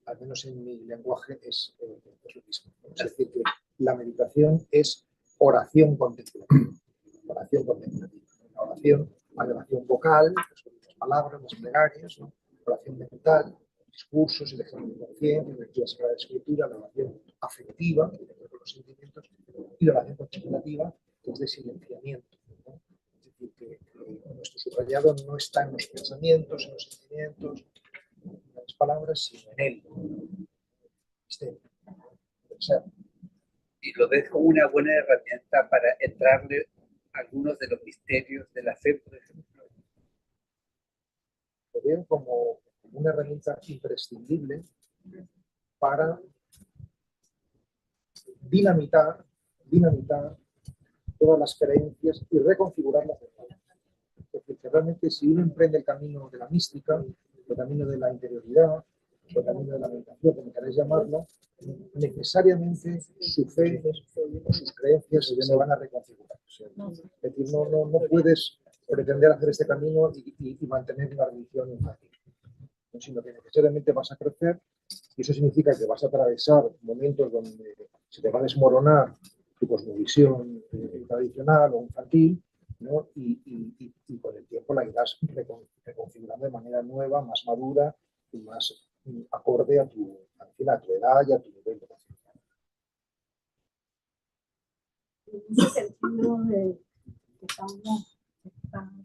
al menos en mi lenguaje, es lo mismo. Es decir, que la meditación es oración contemplativa. Oración contemplativa. La oración, hay oración vocal, que son las palabras, las plegarias, ¿no? Oración mental, discursos, el ejemplo de conciencia, lectura sagrada de escritura, la oración afectiva, que tiene que ver con los sentimientos, y la oración contemplativa, que es de silenciamiento, ¿no? Es decir, que nuestro subrayado no está en los pensamientos, en los sentimientos, en las palabras, sino en él. Y lo ves como una buena herramienta para entrarle a algunos de los misterios de la fe, por ejemplo. Lo veo como una herramienta imprescindible para dinamitar todas las creencias y reconfigurarlas. Porque realmente si uno emprende el camino de la mística, el camino de la interioridad, el camino de la meditación, como queráis llamarlo, necesariamente su fe o sus creencias se van a reconfigurar. Es decir, no puedes pretender hacer este camino y mantener una religión infantil, sino que necesariamente vas a crecer, y eso significa que vas a atravesar momentos donde se te va a desmoronar tu cosmovisión tradicional o infantil, ¿no? Y con el tiempo la irás reconfigurando de manera nueva, más madura y más acorde a tu edad y a tu nivel de conciencia. En ese sentido de que estamos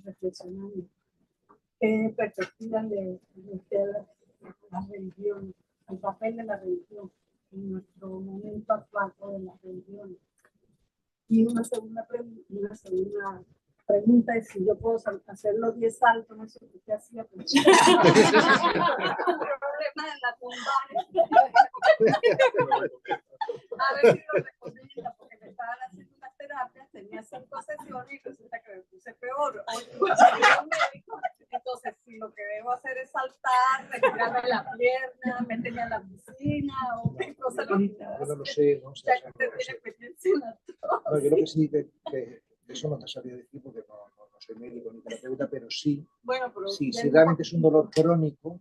reflexionando, ¿qué perspectiva le da la religión, el papel de la religión en nuestro momento actual o de la religión? Y una segunda pregunta es si yo puedo hacer los 10 saltos, no sé qué usted hacía, pero problema de la tumba. A ver si lo recomienda, porque me estaban haciendo unas terapias, tenía 5 sesiones y resulta que me puse peor. Entonces, si lo que debo hacer es saltar, retirarme la pierna, meterme a la piscina o qué cosa. Yo no lo sé, ¿no? O sea, yo creo que sí, que eso no te sabría decir porque no soy médico ni terapeuta, pero sí, si realmente es un dolor crónico, o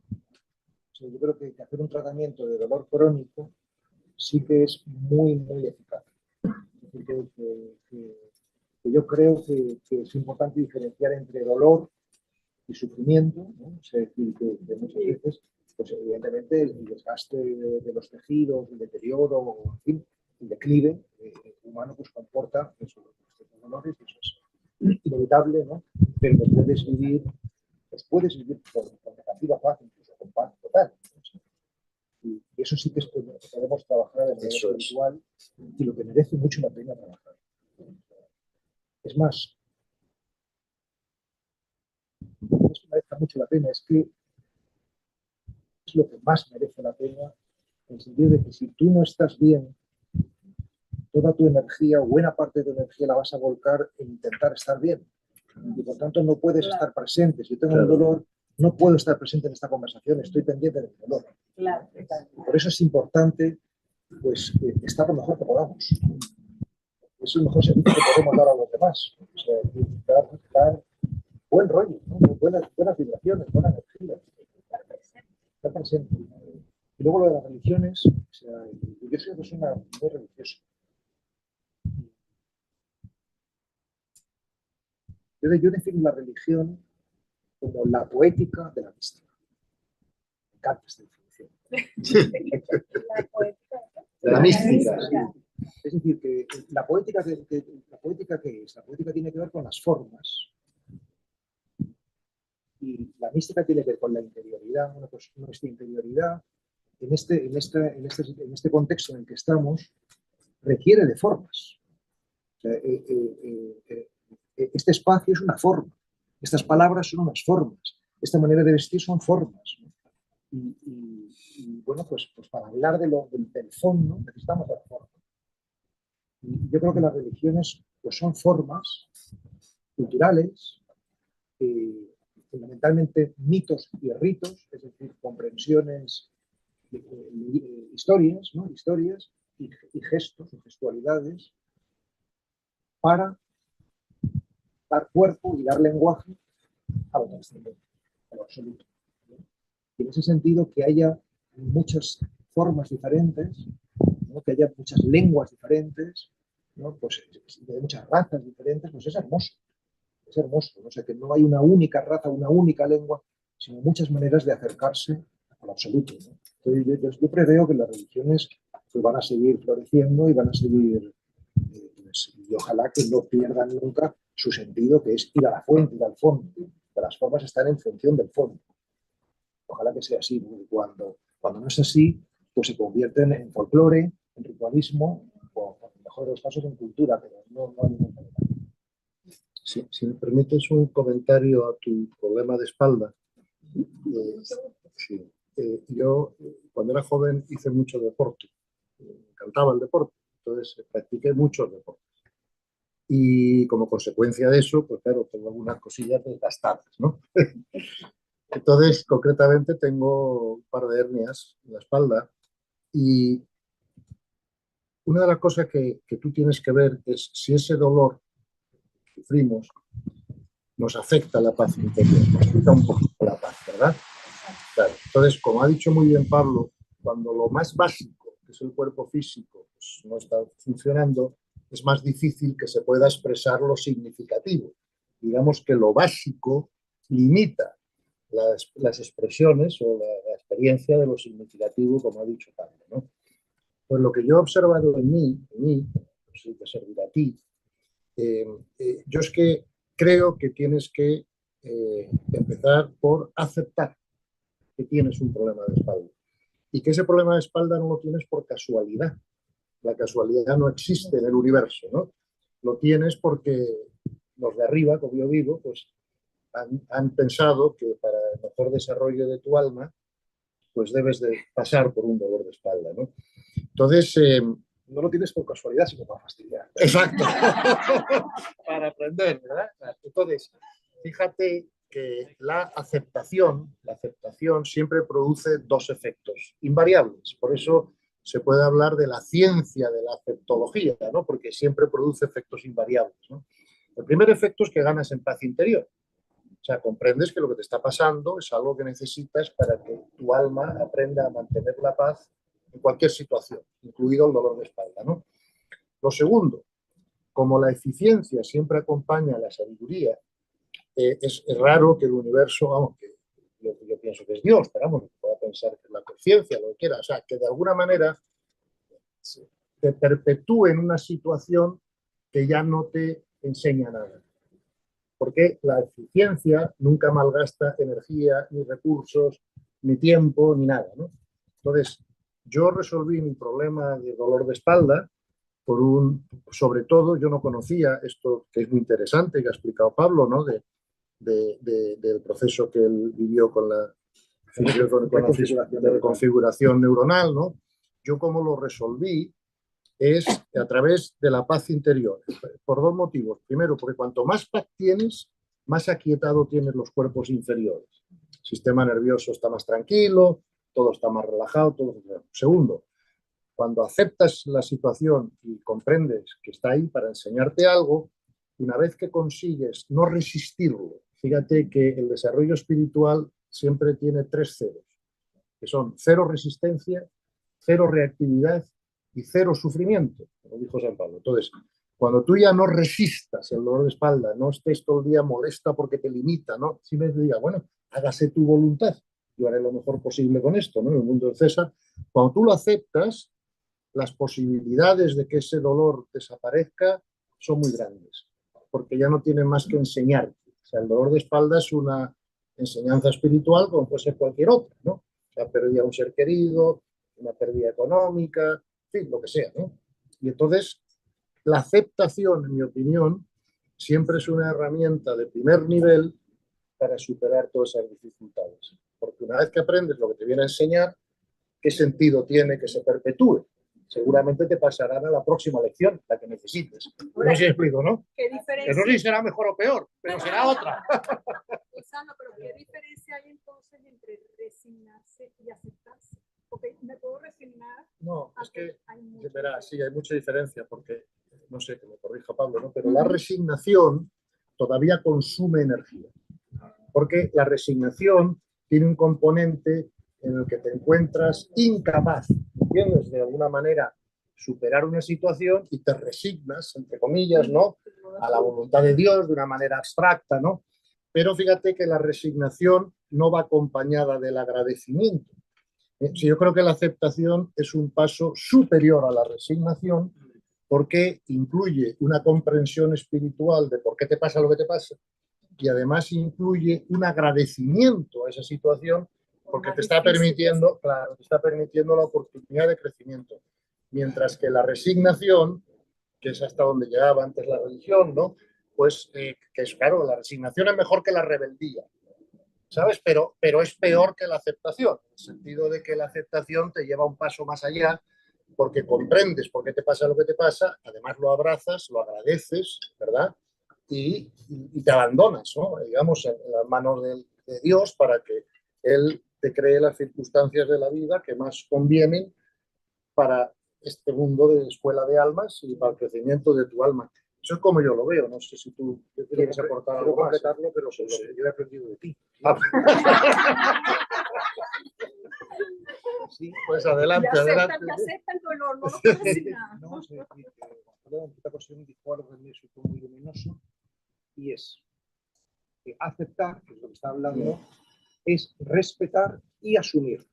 sea, yo creo que hacer un tratamiento de dolor crónico sí que es muy, muy eficaz. Es decir, que yo creo que es importante diferenciar entre dolor y sufrimiento, ¿no? Es decir, que muchas veces, pues evidentemente el desgaste de los tejidos, el deterioro, en fin, el declive humano pues comporta esos dolores, y eso es inevitable, ¿no? Pero los puedes vivir con negativa paz, incluso con paz total, ¿no? Y eso sí que es lo que podemos trabajar de manera espiritual y lo que merece mucho la pena trabajar. Es más, no es que merezca mucho la pena, es que es lo que más merece la pena, en el sentido de que si tú no estás bien, toda tu energía, buena parte de tu energía la vas a volcar en intentar estar bien. Y por tanto no puedes estar presente. Si yo tengo un dolor, no puedo estar presente en esta conversación, estoy pendiente del dolor. Por eso es importante pues, estar lo mejor que podamos. Es el mejor servicio que podemos dar a los demás. O sea, dar buen rollo, ¿no? buenas vibraciones, buena energía. Estar presente. Y luego lo de las religiones, o sea, yo soy una persona muy religiosa. Yo defino la religión como la poética de la mística. Me encanta esta definición. La poética de la mística. Es decir, que la poética ¿qué es? La poética tiene que ver con las formas. Y la mística tiene que ver con la interioridad. Bueno, pues nuestra interioridad, en este contexto en el que estamos, requiere de formas. Este espacio es una forma, estas palabras son unas formas, esta manera de vestir son formas, ¿no? Y bueno, pues para hablar del fondo necesitamos la forma. Y yo creo que las religiones pues son formas culturales, fundamentalmente mitos y ritos, es decir, comprensiones, historias, ¿no? Historias y gestos, y gestualidades, para dar cuerpo y dar lenguaje a lo trascendente, a lo absoluto. Y en ese sentido, que haya muchas formas diferentes, ¿no? Que haya muchas lenguas diferentes, ¿no? Pues de muchas razas diferentes, pues es hermoso. Es hermoso, ¿no? O sea, que no hay una única raza, una única lengua, sino muchas maneras de acercarse al absoluto, ¿no? Entonces, yo preveo que las religiones pues, van a seguir floreciendo y van a seguir, pues, y ojalá que no pierdan nunca su sentido, que es ir a la fuente, ir al fondo. Las formas están en función del fondo. Ojalá que sea así, porque cuando no es así, pues se convierten en folclore, en ritualismo, o en el mejor de los casos en cultura, pero no hay ningún problema. Si me permites un comentario a tu problema de espalda. Sí. Yo, cuando era joven, hice mucho deporte. Me encantaba el deporte. Entonces, practiqué muchos deportes. Y como consecuencia de eso, pues claro, tengo algunas cosillas desgastadas, ¿no? Entonces, concretamente, tengo un par de hernias en la espalda. Y una de las cosas que tú tienes que ver es si ese dolor que sufrimos nos afecta la paz interior, nos quita un poquito la paz, ¿verdad? Claro. Entonces, como ha dicho muy bien Pablo, cuando lo más básico, que es el cuerpo físico, pues no está funcionando, es más difícil que se pueda expresar lo significativo. Digamos que lo básico limita las expresiones o la experiencia de lo significativo, como ha dicho Pablo, ¿no? Pues lo que yo he observado en mí pues sí, te servirá a ti, yo es que creo que tienes que empezar por aceptar que tienes un problema de espalda y que ese problema de espalda no lo tienes por casualidad. La casualidad no existe en el universo, ¿no? Lo tienes porque los de arriba, como yo digo, pues han pensado que para el mejor desarrollo de tu alma, pues debes de pasar por un dolor de espalda, ¿no? Entonces, no lo tienes por casualidad, sino para fastidiar. Exacto. Para aprender, ¿verdad? Entonces, fíjate que la aceptación siempre produce dos efectos invariables. Por eso se puede hablar de la ciencia de la aceptología, ¿no? Porque siempre produce efectos invariables, ¿no? El primer efecto es que ganas en paz interior. O sea, comprendes que lo que te está pasando es algo que necesitas para que tu alma aprenda a mantener la paz en cualquier situación, incluido el dolor de espalda, ¿no? Lo segundo, como la eficiencia siempre acompaña a la sabiduría, es raro que el universo, vamos, que yo pienso que es Dios, pero vamos, pueda pensar que es la conciencia, lo que quiera, o sea, que de alguna manera te perpetúe en una situación que ya no te enseña nada. Porque la eficiencia nunca malgasta energía, ni recursos, ni tiempo, ni nada, ¿no? Entonces, yo resolví mi problema de dolor de espalda sobre todo, yo no conocía esto que es muy interesante, que ha explicado Pablo, ¿no? Del proceso que él vivió con la configuración neuronal, ¿no? Yo como lo resolví es a través de la paz interior, por dos motivos. Primero, porque cuanto más paz tienes, más aquietado tienes los cuerpos inferiores. El sistema nervioso está más tranquilo, todo está más relajado. Segundo, cuando aceptas la situación y comprendes que está ahí para enseñarte algo, una vez que consigues no resistirlo, fíjate que el desarrollo espiritual siempre tiene 3 ceros, que son 0 resistencia, 0 reactividad y 0 sufrimiento, como dijo San Pablo. Entonces, cuando tú ya no resistas el dolor de espalda, no estés todo el día molesta porque te limita, ¿no? Simplemente diga, bueno, hágase tu voluntad, yo haré lo mejor posible con esto, ¿no? En el mundo de César, cuando tú lo aceptas, las posibilidades de que ese dolor desaparezca son muy grandes, porque ya no tienen más que enseñarte. O sea, el dolor de espalda es una enseñanza espiritual como puede ser cualquier otra, ¿no? La pérdida de un ser querido, una pérdida económica, en fin, lo que sea, ¿no? Y entonces, la aceptación, en mi opinión, siempre es una herramienta de primer nivel para superar todas esas dificultades. Porque una vez que aprendes lo que te viene a enseñar, ¿qué sentido tiene que se perpetúe? Seguramente te pasarán a la próxima lección, la que necesites. No sé si explico, ¿no? ¿Qué Que diferencia? no sé si será mejor o peor, pero será otra. Sandra, pero ¿qué diferencia hay entonces entre resignarse y aceptarse? Porque me puedo resignar. No, es que, hay mucha verás, sí, hay mucha diferencia, porque, no sé, que me corrija Pablo, ¿no? Pero la resignación todavía consume energía. Porque la resignación tiene un componente en el que te encuentras incapaz, ¿entiendes? De alguna manera superar una situación y te resignas, entre comillas, ¿no? A la voluntad de Dios de una manera abstracta, ¿no? Pero fíjate que la resignación no va acompañada del agradecimiento. Yo creo que la aceptación es un paso superior a la resignación porque incluye una comprensión espiritual de por qué te pasa lo que te pasa y además incluye un agradecimiento a esa situación porque te está permitiendo, claro, te está permitiendo la oportunidad de crecimiento. Mientras que la resignación, que es hasta donde llegaba antes la religión, ¿no? Pues que es claro, la resignación es mejor que la rebeldía, ¿sabes? Pero es peor que la aceptación, en el sentido de que la aceptación te lleva un paso más allá porque comprendes por qué te pasa lo que te pasa, además lo abrazas, lo agradeces, ¿verdad? Y te abandonas, ¿no? Digamos, en las manos de Dios para que Él te cree las circunstancias de la vida que más convienen para este mundo de escuela de almas y para el crecimiento de tu alma. Eso es como yo lo veo, no sé si tú quieres aportar algo más. Completarlo, pero sobre lo que yo he aprendido de ti. Sí, pues adelante, adelante. Te aceptan el dolor, no lo Sí. puedes decir nada. No, es decir, que en esta ocasión dijo algo en eso muy luminoso, y es que aceptar, que es lo que está hablando, es respetar y asumir.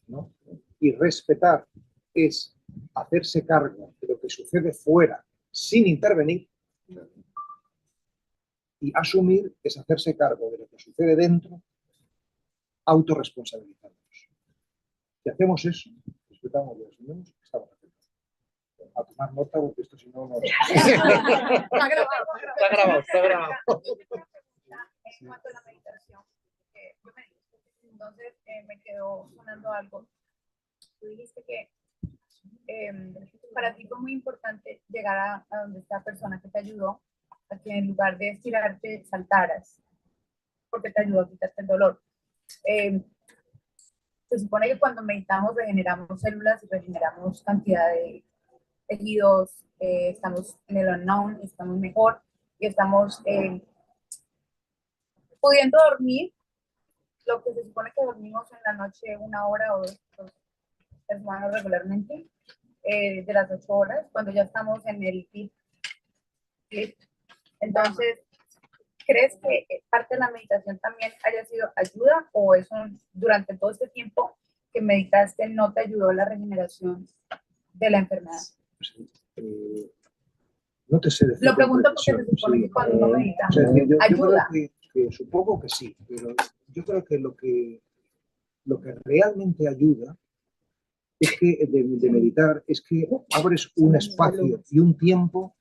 ¿No? Y respetar es hacerse cargo de lo que sucede fuera sin intervenir, y asumir es hacerse cargo de lo que sucede dentro, autorresponsabilizándonos. Si hacemos eso, respetamos y asumimos, estamos haciendo. A tomar nota, porque esto si no, no. Está grabado. En cuanto a la meditación, yo medito, entonces me quedó sonando algo. Tú dijiste que para ti fue muy importante llegar a donde esta persona que te ayudó, a que en lugar de estirarte, saltaras, porque te ayudó a quitarte el dolor. Se supone que cuando meditamos regeneramos células y regeneramos cantidad de tejidos, estamos en el unknown, estamos mejor y estamos pudiendo dormir lo que se supone que dormimos en la noche 1 hora o 2 semanas regularmente, de las 8 horas, cuando ya estamos en el deep sleep. Entonces, ¿crees que parte de la meditación también haya sido ayuda o eso durante todo este tiempo que meditaste no te ayudó a la regeneración de la enfermedad? No te sé decir. Lo pregunto porque se supone que cuando uno medita, o sea, yo ayuda. creo que supongo que sí, pero yo creo que lo que realmente ayuda es que de meditar es que abres un espacio y un tiempo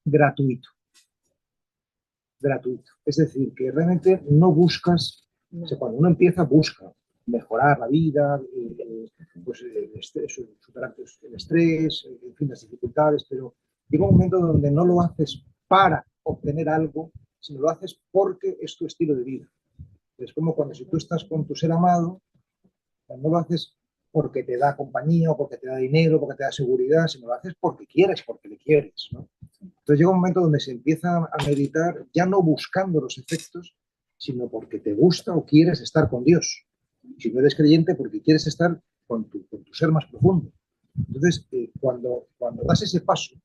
gratuito. Gratuito. Es decir, que realmente no buscas, o sea, cuando uno empieza, busca mejorar la vida, pues, superar el estrés, en fin, las dificultades, pero llega un momento donde no lo haces para obtener algo, sino lo haces porque es tu estilo de vida. Es como cuando si tú estás con tu ser amado, no lo haces porque te da compañía o porque te da dinero, porque te da seguridad, sino lo haces porque quieres, porque le quieres, ¿no? Entonces llega un momento donde se empieza a meditar ya no buscando los efectos, sino porque te gusta o quieres estar con Dios. Si no eres creyente, porque quieres estar con tu ser más profundo. Entonces, cuando das ese paso,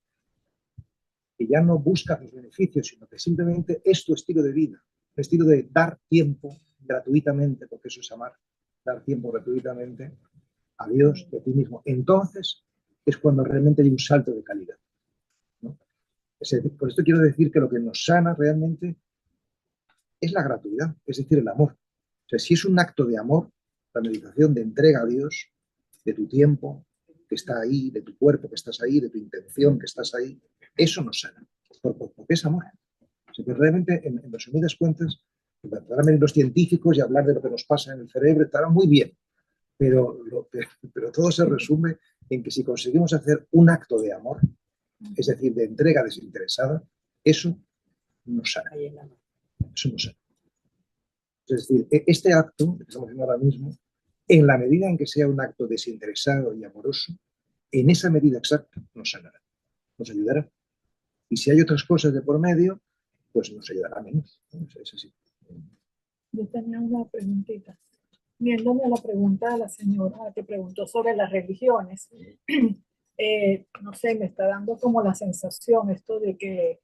que ya no buscas los beneficios, sino que simplemente es tu estilo de vida, el estilo de dar tiempo gratuitamente, porque eso es amar, dar tiempo gratuitamente a Dios y a ti mismo. Entonces es cuando realmente hay un salto de calidad, ¿no? Por esto quiero decir que lo que nos sana realmente es la gratuidad, es decir, el amor. O sea, si es un acto de amor, la meditación de entrega a Dios, de tu tiempo, que está ahí, de tu cuerpo que estás ahí, de tu intención que estás ahí, eso nos sana, porque es amor. O sea, que realmente, en resumidas cuentas, podrán venir los científicos y hablar de lo que nos pasa en el cerebro, estará muy bien, pero todo se resume en que si conseguimos hacer un acto de amor, es decir, de entrega desinteresada, eso nos sana. Eso nos sana. Es decir, este acto que estamos haciendo ahora mismo, en la medida en que sea un acto desinteresado y amoroso, en esa medida exacta nos sanará, nos ayudará. Y si hay otras cosas de por medio, pues nos ayudará menos. Es así. Yo tenía una preguntita. Viéndome a la pregunta de la señora que preguntó sobre las religiones, no sé, me está dando como la sensación esto de que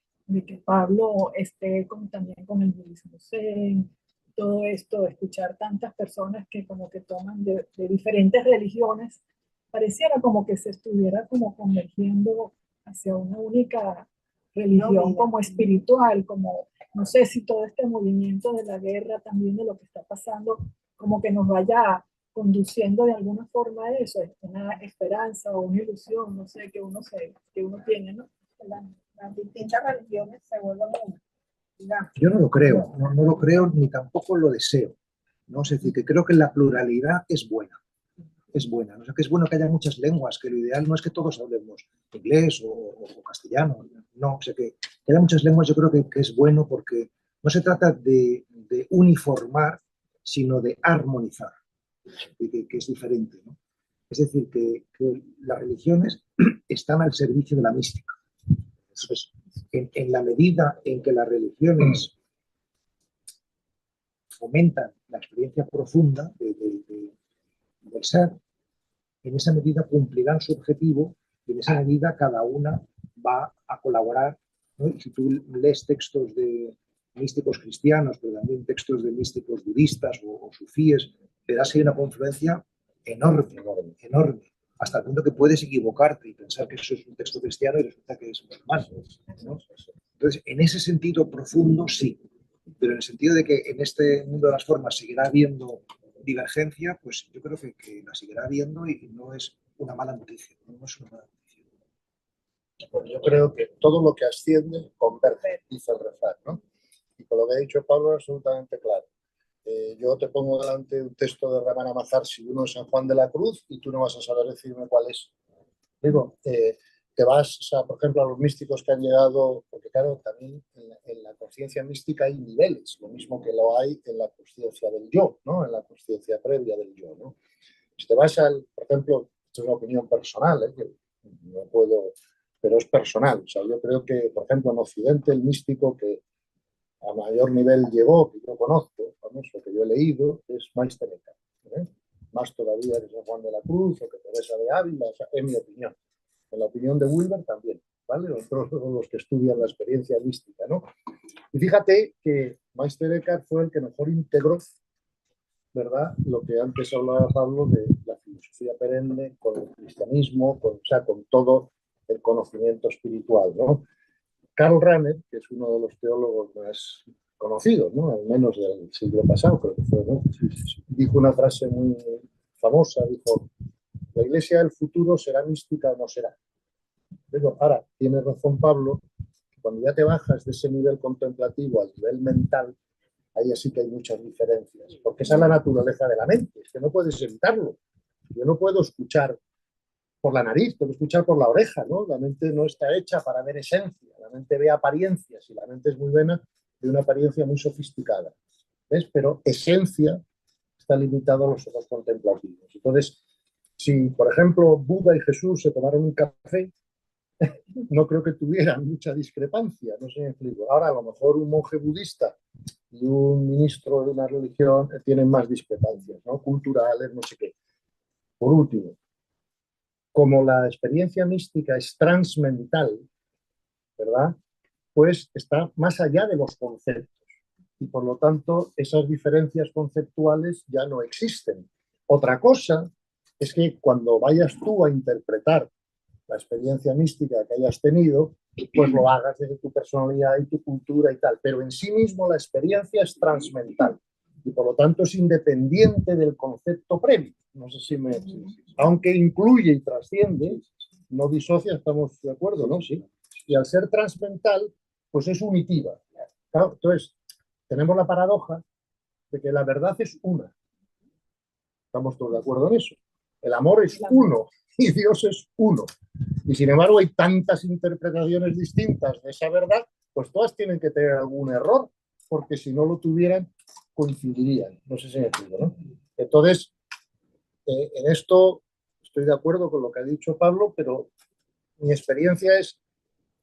Pablo esté también con el budismo zen, todo esto, escuchar tantas personas que como que toman de diferentes religiones, pareciera como que se estuviera como convergiendo hacia una única religión como espiritual, como no sé si todo este movimiento de la guerra, también de lo que está pasando, como que nos vaya conduciendo de alguna forma a eso, una esperanza o una ilusión, no sé, que uno tiene, ¿no? Las distintas religiones se vuelven una. Yo no lo creo, no lo creo ni tampoco lo deseo, ¿no? Es decir, que creo que la pluralidad es buena. Es buena, ¿no? O sea, que es bueno que haya muchas lenguas, que lo ideal no es que todos hablemos inglés o castellano, no, o sea, que haya muchas lenguas yo creo que es bueno porque no se trata de uniformar, sino de armonizar, que es diferente, ¿no? Es decir, que las religiones están al servicio de la mística. Entonces, en la medida en que las religiones fomentan la experiencia profunda del ser, en esa medida cumplirán su objetivo y en esa medida cada una va a colaborar, ¿no? Y si tú lees textos de místicos cristianos, pero también textos de místicos budistas o sufíes, verás que hay una confluencia enorme, hasta el punto que puedes equivocarte y pensar que eso es un texto cristiano y resulta que es musulmán, ¿no? Entonces, en ese sentido profundo, sí, pero en el sentido de que en este mundo de las formas seguirá habiendo divergencia, pues yo creo que la seguirá habiendo y no es una mala noticia. No es una mala noticia. Pues yo creo que todo lo que asciende converge, dice el refrán, ¿no? Y con lo que ha dicho Pablo es absolutamente claro. Yo te pongo delante un texto de Ramana Maharshi, uno es San Juan de la Cruz, y tú no vas a saber decirme cuál es. Digo, te vas, o sea, por ejemplo, a los místicos que han llegado, porque claro, también en la conciencia mística hay niveles, lo mismo que lo hay en la conciencia del yo, ¿no? En la conciencia previa del yo, ¿no? Si te vas al, por ejemplo, esto es una opinión personal, que no puedo, pero es personal. O sea, yo creo que, por ejemplo, en Occidente el místico que a mayor nivel llegó, que yo conozco, vamos, o que yo he leído, es Meister Eckhart, ¿eh? Más todavía que San Juan de la Cruz o que Teresa de Ávila, o sea, en mi opinión. En la opinión de Wilber también, ¿vale? Otros los que estudian la experiencia mística, ¿no? Y fíjate que Meister Eckhart fue el que mejor integró, ¿verdad? Lo que antes hablaba Pablo de la filosofía perenne con el cristianismo, o sea, con todo el conocimiento espiritual, ¿no? Karl Rahner, que es uno de los teólogos más conocidos, ¿no? Al menos del siglo pasado, creo que fue, ¿no? Dijo una frase muy famosa, dijo: la iglesia del futuro será mística o no será. Pero ahora, tiene razón Pablo, cuando ya te bajas de ese nivel contemplativo al nivel mental, ahí sí que hay muchas diferencias, porque esa es la naturaleza de la mente, es que no puedes evitarlo. Yo no puedo escuchar por la nariz, tengo que escuchar por la oreja, ¿no? La mente no está hecha para ver esencia, la mente ve apariencias y la mente es muy buena de una apariencia muy sofisticada, ¿ves? Pero esencia está limitado a los ojos contemplativos. Entonces, si, por ejemplo, Buda y Jesús se tomaron un café, no creo que tuvieran mucha discrepancia, no sé si me explico. Ahora, a lo mejor un monje budista y un ministro de una religión tienen más discrepancias, ¿no? Culturales, no sé qué. Por último, como la experiencia mística es transmental, ¿verdad? Pues está más allá de los conceptos y por lo tanto esas diferencias conceptuales ya no existen. Otra cosa es que cuando vayas tú a interpretar la experiencia mística que hayas tenido, pues lo hagas desde tu personalidad y tu cultura y tal, pero en sí mismo la experiencia es transmental. y por lo tanto es independiente del concepto previo. No sé si me... Aunque incluye y trasciende, no disocia, estamos de acuerdo, ¿no? Sí. Y al ser transmental, pues es unitiva. Claro, entonces, tenemos la paradoja de que la verdad es una. Estamos todos de acuerdo en eso. El amor es uno y Dios es uno. Y sin embargo hay tantas interpretaciones distintas de esa verdad, pues todas tienen que tener algún error, porque si no lo tuvieran, coincidirían. No sé si me explico, ¿no? Entonces, en esto estoy de acuerdo con lo que ha dicho Pablo, pero mi experiencia es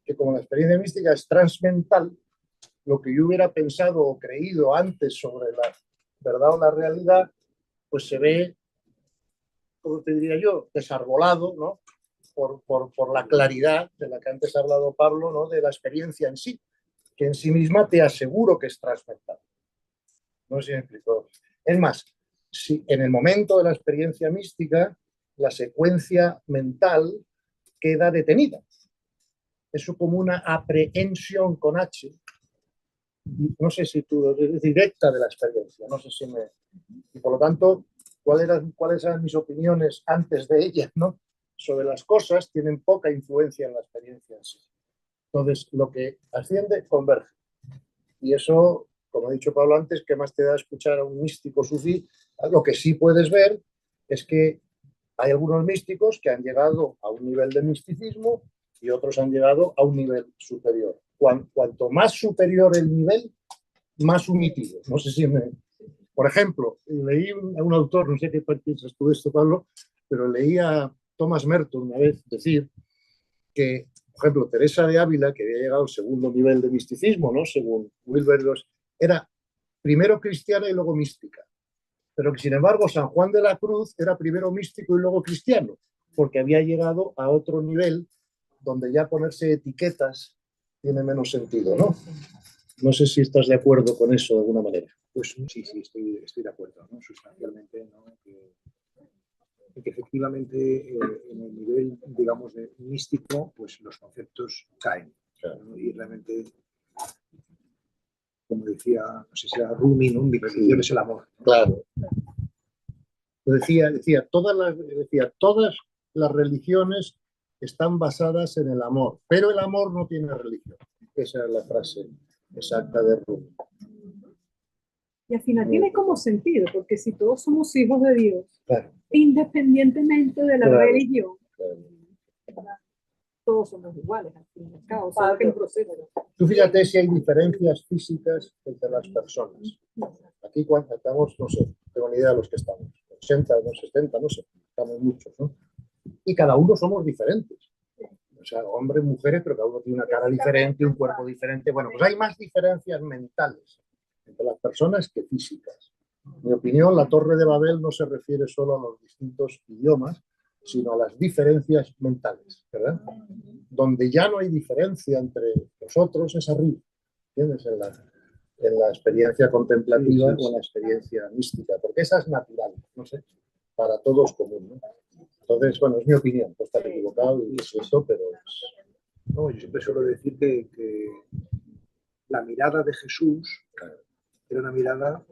que como la experiencia mística es transmental, lo que yo hubiera pensado o creído antes sobre la verdad o la realidad, pues se ve, como te diría yo, desarbolado, ¿no? Por la claridad de la que antes ha hablado Pablo, ¿no? De la experiencia en sí, que en sí misma te aseguro que es transmental. No sé si me explico. Es más, si en el momento de la experiencia mística, la secuencia mental queda detenida. Eso como una aprehensión con H, no sé si tú, es directa de la experiencia, no sé si me... Y por lo tanto, ¿cuáles eran mis opiniones antes de ellas, ¿no? Sobre las cosas tienen poca influencia en la experiencia en sí. Entonces, lo que asciende, converge. Y eso, como ha dicho Pablo antes, ¿qué más te da escuchar a un místico sufí? Lo que sí puedes ver es que hay algunos místicos que han llegado a un nivel de misticismo y otros han llegado a un nivel superior. Cuanto más superior el nivel, más unitivo. No sé si me... Por ejemplo, leí a un autor, no sé qué piensas tú de esto, Pablo, pero leí a Thomas Merton una vez decir que, por ejemplo, Teresa de Ávila, que había llegado al segundo nivel de misticismo, ¿no? Según Wilber, era primero cristiana y luego mística. Pero que, sin embargo, San Juan de la Cruz era primero místico y luego cristiano, porque había llegado a otro nivel donde ya ponerse etiquetas tiene menos sentido, ¿no? No sé si estás de acuerdo con eso de alguna manera. Pues sí, estoy de acuerdo, ¿no? Sustancialmente, ¿no? Que efectivamente en el nivel, digamos, de místico, pues los conceptos caen. Claro, ¿no? Y realmente, como decía, no sé si era Rumi, ¿no? Mi religión es el amor. Claro. Decía, todas las religiones están basadas en el amor, pero el amor no tiene religión. Esa es la frase exacta de Rumi. Y al final tiene como sentido, porque si todos somos hijos de Dios, claro, independientemente de la religión, claro, todos somos iguales, al fin y al cabo, solo que el proceso. Tú fíjate si hay diferencias físicas entre las personas. Aquí cuando estamos, no sé, tengo ni idea de los que estamos, 80, no 70, no sé, estamos muchos, ¿no? Y cada uno somos diferentes. O sea, hombres, mujeres, pero cada uno tiene una cara diferente, un cuerpo diferente. Bueno, pues hay más diferencias mentales entre las personas que físicas. En mi opinión, la Torre de Babel no se refiere solo a los distintos idiomas, sino a las diferencias mentales, ¿verdad? Donde ya no hay diferencia entre nosotros es arriba, ¿entiendes? En la experiencia contemplativa o en la experiencia mística, porque esa es natural, no sé, para todos común, ¿no? Entonces, bueno, es mi opinión, puedo estar equivocado y es eso, pero... No, yo siempre suelo decir que la mirada de Jesús era una mirada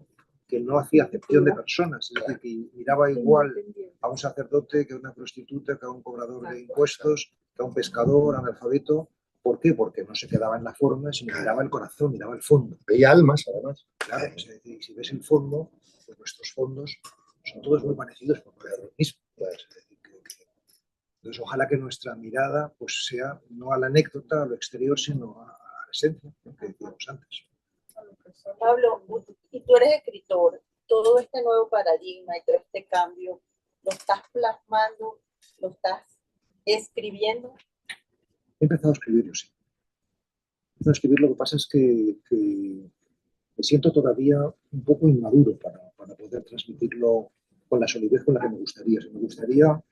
que no hacía acepción de personas, es decir, que miraba igual a un sacerdote que a una prostituta, que a un cobrador de impuestos, que a un pescador, analfabeto. ¿Por qué? Porque no se quedaba en la forma, sino miraba el corazón, miraba el fondo. Veía almas, además. Claro, es decir, si ves el fondo, pues nuestros fondos son todos muy parecidos por lo mismo. Es decir, entonces, ojalá que nuestra mirada pues sea no a la anécdota, a lo exterior, sino a la esencia, lo que decíamos antes. Pablo, y tú eres escritor, todo este nuevo paradigma y todo este cambio, ¿lo estás plasmando, lo estás escribiendo? He empezado a escribirlo, sí. He empezado a escribir, lo que pasa es que me siento todavía un poco inmaduro para poder transmitirlo con la solidez con la que me gustaría. Me gustaría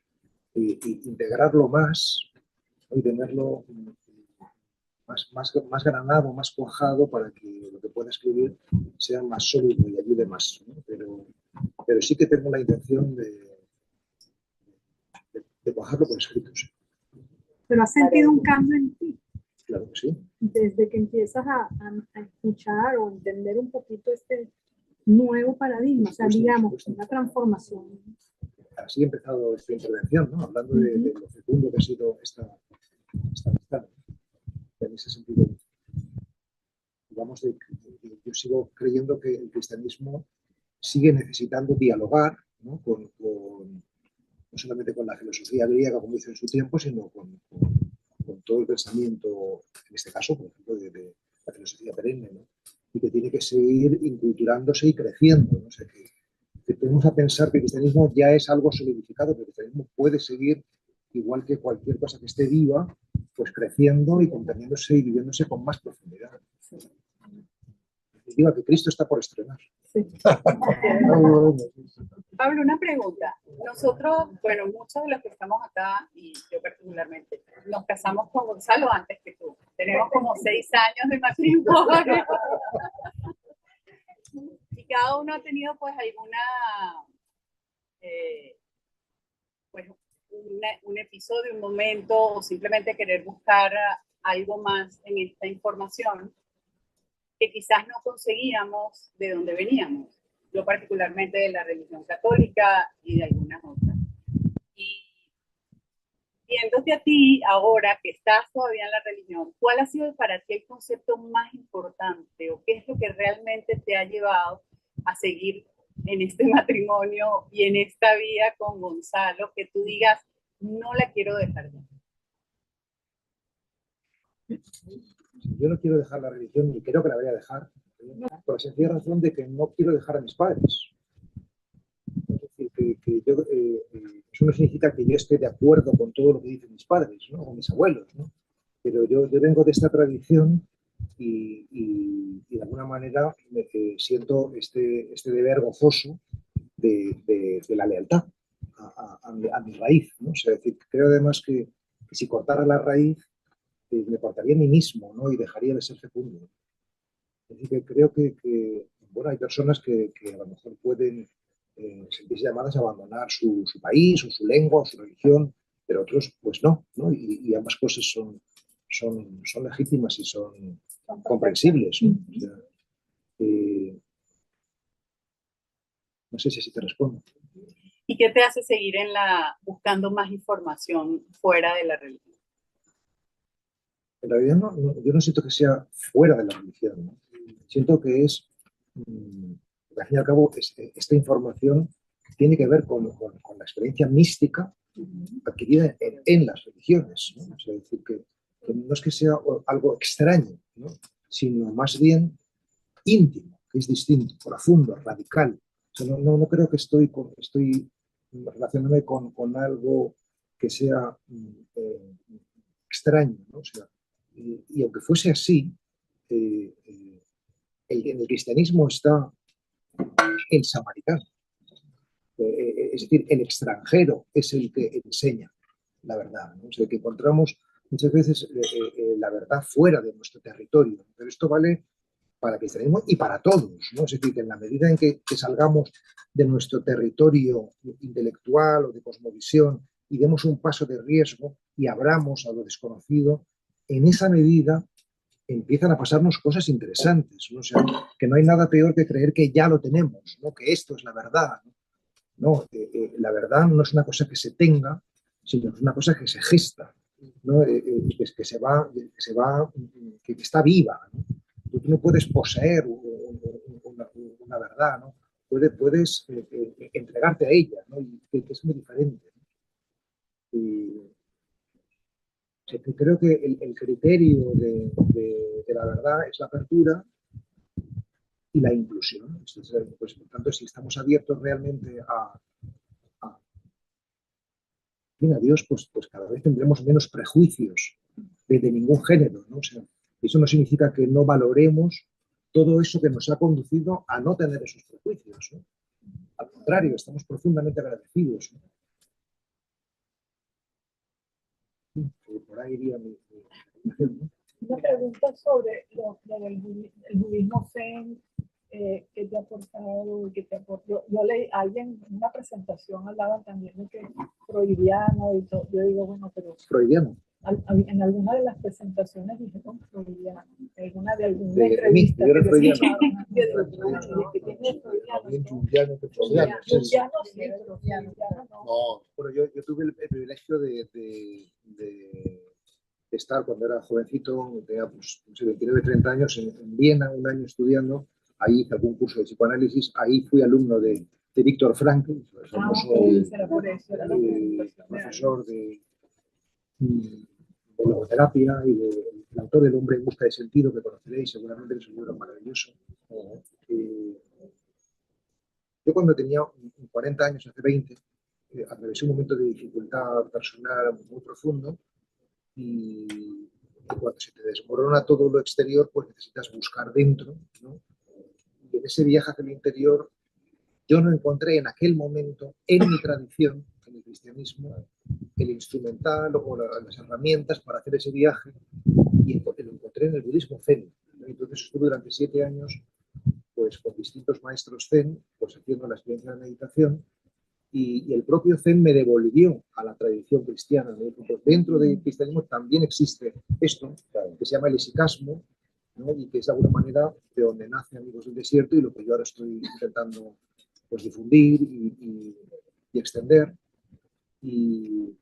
integrarlo más, ¿no? Y tenerlo más granado, más cuajado para que lo que pueda escribir sea más sólido y ayude más, ¿no? Pero sí que tengo la intención de cuajarlo con escritos. Pero has sentido un cambio en ti. Claro que sí. Desde que empiezas a escuchar o entender un poquito nuevo paradigma, o sea, Por digamos, supuesto. una transformación. Así he empezado esta intervención, ¿no? Hablando de lo fecundo que ha sido esta amistad. En ese sentido, digamos, yo sigo creyendo que el cristianismo sigue necesitando dialogar, ¿no? No solamente con la filosofía griega, como hizo en su tiempo, sino con todo el pensamiento, en este caso, por ejemplo, de la filosofía perenne, ¿no? Y que tiene que seguir inculturándose y creciendo, ¿no? O sea, que tenemos a pensar que el cristianismo ya es algo solidificado, pero el cristianismo puede seguir, igual que cualquier cosa que esté viva, pues creciendo y conteniéndose y viviéndose con más profundidad. Digo que Cristo está por estrenar. Sí. Pablo, una pregunta. Nosotros, bueno, muchos de los que estamos acá, y yo particularmente, nos casamos con Gonzalo antes que tú. Tenemos como 6 años de matrimonio. Y cada uno ha tenido pues alguna, pues un episodio, un momento, o simplemente querer buscar algo más en esta información que quizás no conseguíamos de donde veníamos. Yo particularmente de la religión católica y de algunas otras. Y viéndote a ti ahora que estás todavía en la religión, ¿cuál ha sido para ti el concepto más importante o qué es lo que realmente te ha llevado a seguir en este matrimonio y en esta vida con Gonzalo, que tú digas, no la quiero dejar ya? Yo no quiero dejar la religión ni creo que la voy a dejar, por la sencilla razón de que no quiero dejar a mis padres. Es decir, que yo, eso no significa que yo esté de acuerdo con todo lo que dicen mis padres, ¿no? O mis abuelos, ¿no? Pero yo vengo de esta tradición y de alguna manera siento este deber gozoso de la lealtad a mi raíz, ¿no? O sea, es decir, creo además que si cortara la raíz, me cortaría a mí mismo, ¿no? Y dejaría de ser fecundo. Es decir, que creo que bueno, hay personas que a lo mejor pueden sentirse llamadas a abandonar su país o su lengua o su religión, pero otros pues no, ¿no? Y ambas cosas son legítimas y son comprensibles, ¿no? O sea, no sé si así te respondo. ¿Y qué te hace seguir buscando más información fuera de la religión? En realidad yo no siento que sea fuera de la religión, ¿no? Siento que es, al fin y al cabo, esta información tiene que ver con la experiencia mística adquirida en las religiones, ¿no? O sea, es decir, que no es que sea algo extraño, ¿no? Sino más bien íntimo, que es distinto, profundo, radical. O sea, no creo que estoy relacionándome con algo que sea extraño, ¿no? O sea, y aunque fuese así, en el cristianismo está el samaritano. Es decir, el extranjero es el que enseña la verdad, ¿no? O sea, que encontramos muchas veces la verdad fuera de nuestro territorio. Pero esto vale para el cristianismo y para todos, ¿no? Es decir, que en la medida en que salgamos de nuestro territorio intelectual o de cosmovisión y demos un paso de riesgo y abramos a lo desconocido, en esa medida empiezan a pasarnos cosas interesantes, ¿no? O sea, que no hay nada peor que creer que ya lo tenemos, ¿no? Que esto es la verdad, ¿no? La verdad no es una cosa que se tenga, sino es una cosa que se gesta, ¿no? Que está viva, ¿no? Tú no puedes poseer una verdad, ¿no? Puedes entregarte a ella, ¿no? Y que es muy diferente, ¿no? Y creo que el criterio de la verdad es la apertura y la inclusión. Entonces, pues, por tanto, si estamos abiertos realmente a Dios, pues cada vez tendremos menos prejuicios de ningún género, ¿no? O sea, eso no significa que no valoremos todo eso que nos ha conducido a no tener esos prejuicios, ¿no? Al contrario, estamos profundamente agradecidos, ¿no? Por ahí iría mi ¿no? Una pregunta sobre el budismo zen, que te ha aportado, que te aportó. Yo leí a alguien en una presentación, hablaban también de que freudiano y todo. Yo digo, bueno, pero... Freudiano. En alguna de las presentaciones dijeron freudiano, alguna de alguna De entrevista mí, yo era que freudiano. Bien jungiano que freudiano. No, bueno, yo tuve el privilegio de estar cuando era jovencito, tenía pues, 29, 30 años, en Viena, un año estudiando. Ahí hice algún curso de psicoanálisis. Ahí fui alumno de Viktor Frankl, el famoso profesor de logoterapia y del autor del Hombre en busca de sentido, que conoceréis seguramente, que es un libro maravilloso. Yo cuando tenía 40 años, hace 20, atravesé un momento de dificultad personal muy profundo y cuando se te desmorona todo lo exterior, pues necesitas buscar dentro, ¿no? Y en ese viaje hacia el interior, yo no encontré en aquel momento, en mi tradición, en el cristianismo, el instrumental o las herramientas para hacer ese viaje, y lo encontré en el budismo zen. Entonces estuve durante 7 años pues, con distintos maestros zen, pues haciendo la experiencia de meditación, y el propio zen me devolvió a la tradición cristiana. Me dijo, pues dentro del cristianismo también existe esto, que se llama el hesychasmo, ¿no? Y que es de alguna manera de donde nace Amigos del Desierto y lo que yo ahora estoy intentando pues, difundir y extender. Y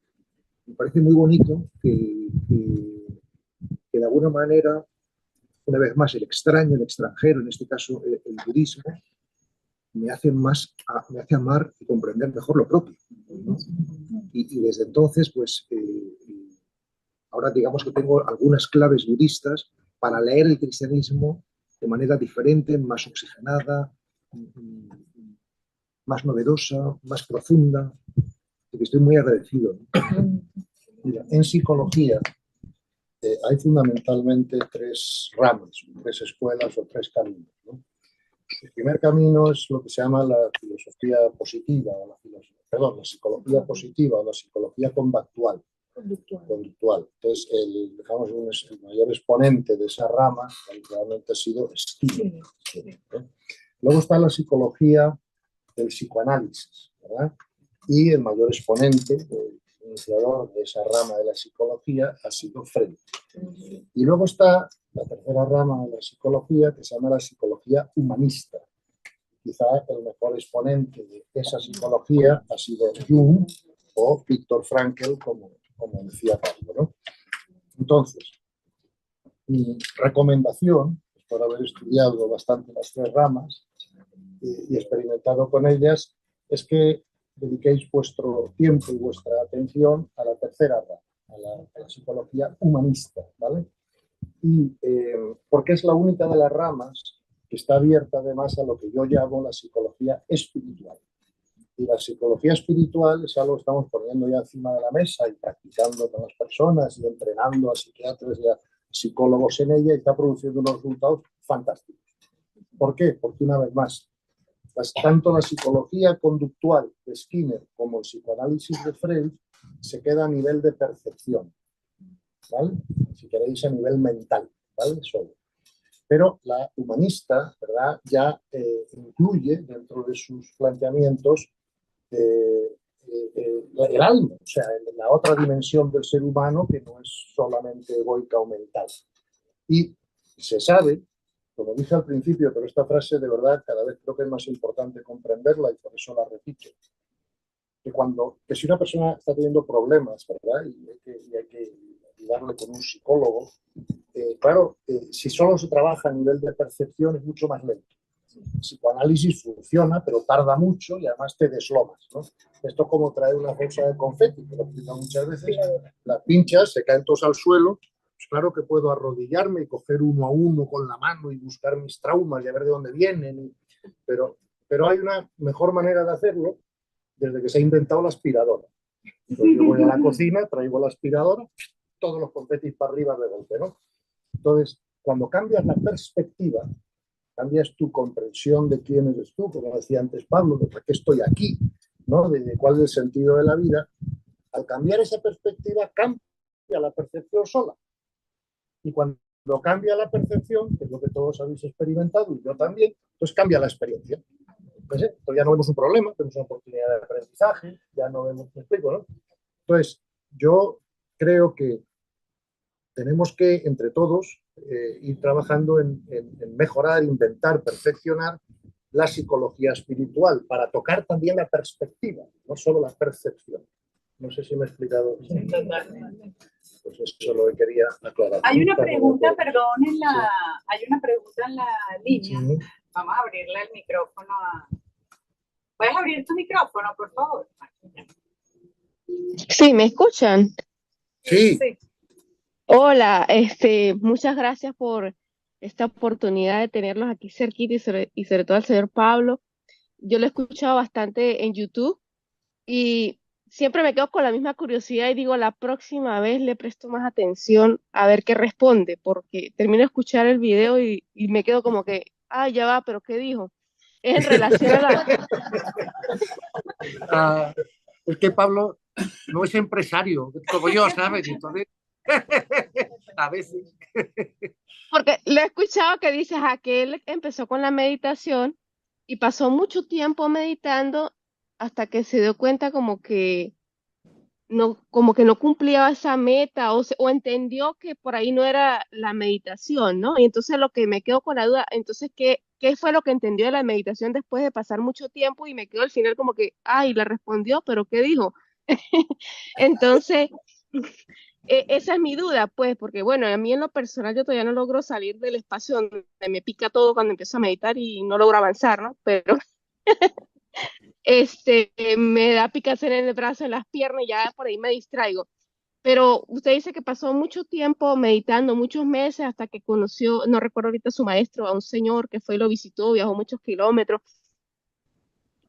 me parece muy bonito que de alguna manera, una vez más, el extraño, el extranjero, en este caso el budismo, me hace amar y comprender mejor lo propio, ¿no? Y desde entonces, pues, ahora digamos que tengo algunas claves budistas para leer el cristianismo de manera diferente, más oxigenada, más novedosa, más profunda, y que estoy muy agradecido, ¿no? Mira, en psicología hay fundamentalmente 3 ramas, 3 escuelas o 3 caminos, ¿no? El primer camino es lo que se llama la filosofía positiva, o la psicología positiva o la psicología conductual. Entonces, el mayor exponente de esa rama realmente ha sido Skinner. Luego está la psicología del psicoanálisis, ¿verdad? Y el mayor exponente, el iniciador de esa rama de la psicología, ha sido Freud. Y luego está la tercera rama de la psicología, que se llama la psicología humanista. Quizá el mejor exponente de esa psicología ha sido Jung o Viktor Frankl, como decía Pablo, ¿no? Entonces, mi recomendación, por haber estudiado bastante las 3 ramas y experimentado con ellas, es que dediquéis vuestro tiempo y vuestra atención a la tercera rama, a la psicología humanista, ¿vale? Y porque es la única de las ramas que está abierta además a lo que yo llamo la psicología espiritual. Y la psicología espiritual es algo que estamos poniendo ya encima de la mesa y practicando con las personas y entrenando a psiquiatras y a psicólogos en ella, y está produciendo unos resultados fantásticos. ¿Por qué? Porque una vez más, tanto la psicología conductual de Skinner como el psicoanálisis de Freud se queda a nivel de percepción, ¿vale? Si queréis, a nivel mental, ¿vale? Solo. Pero la humanista, ¿verdad?, ya incluye dentro de sus planteamientos el alma, o sea, la otra dimensión del ser humano que no es solamente egoica o mental. Y se sabe, como dije al principio, pero esta frase de verdad cada vez creo que es más importante comprenderla y por eso la repito, que si una persona está teniendo problemas, ¿verdad?, y hay que ayudarle con un psicólogo, claro, si solo se trabaja a nivel de percepción es mucho más lento. El psicoanálisis funciona, pero tarda mucho y además te deslomas, ¿no? Esto es como traer una bolsa de confeti, que lo explico muchas veces, las pinchas, se caen todos al suelo. Pues claro que puedo arrodillarme y coger uno a uno con la mano y buscar mis traumas y a ver de dónde vienen, pero hay una mejor manera de hacerlo desde que se ha inventado la aspiradora. Entonces yo voy a la cocina, traigo la aspiradora, todos los confetis para arriba de golpe, ¿no? Entonces, cuando cambias la perspectiva, cambias tu comprensión de quién eres tú, como decía antes Pablo, de por qué estoy aquí, ¿no?, de cuál es el sentido de la vida. Al cambiar esa perspectiva, cambia la percepción sola. Y cuando cambia la percepción, que es lo que todos habéis experimentado, y yo también, entonces cambia la experiencia. Entonces ya no vemos un problema, tenemos una oportunidad de aprendizaje, ya no vemos, me explico, ¿no? Entonces, yo creo que tenemos que, entre todos, ir trabajando en mejorar, inventar, perfeccionar la psicología espiritual para tocar también la perspectiva, no solo la percepción. No sé si me he explicado. Sí, pues eso lo que quería aclarar. Hay una pregunta, perdón, hay una pregunta en la línea. Sí. Vamos a abrirle el micrófono. ¿Puedes abrir tu micrófono, por favor? Sí, ¿me escuchan? Sí. Hola, muchas gracias por esta oportunidad de tenerlos aquí cerquita y sobre todo al señor Pablo. Yo lo he escuchado bastante en YouTube y siempre me quedo con la misma curiosidad y digo, la próxima vez le presto más atención a ver qué responde, porque termino de escuchar el video y me quedo como que, ya va, pero ¿qué dijo? Es en relación a la... Es que Pablo no es empresario, como yo, ¿sabes? Entonces, a veces. Porque le he escuchado que dices que él empezó con la meditación y pasó mucho tiempo meditando hasta que se dio cuenta como que no cumplía esa meta o entendió que por ahí no era la meditación, ¿no? Y entonces lo que me quedo con la duda, entonces, ¿qué fue lo que entendió de la meditación después de pasar mucho tiempo? Y me quedo al final como que, le respondió, pero ¿qué dijo? Entonces, esa es mi duda, pues, porque bueno, a mí en lo personal yo todavía no logro salir del espacio donde me pica todo cuando empiezo a meditar y no logro avanzar, ¿no? Pero me da picazón en el brazo, en las piernas y ya por ahí me distraigo. Pero usted dice que pasó mucho tiempo meditando, muchos meses, hasta que conoció, no recuerdo ahorita su maestro, a un señor que fue y lo visitó, viajó muchos kilómetros,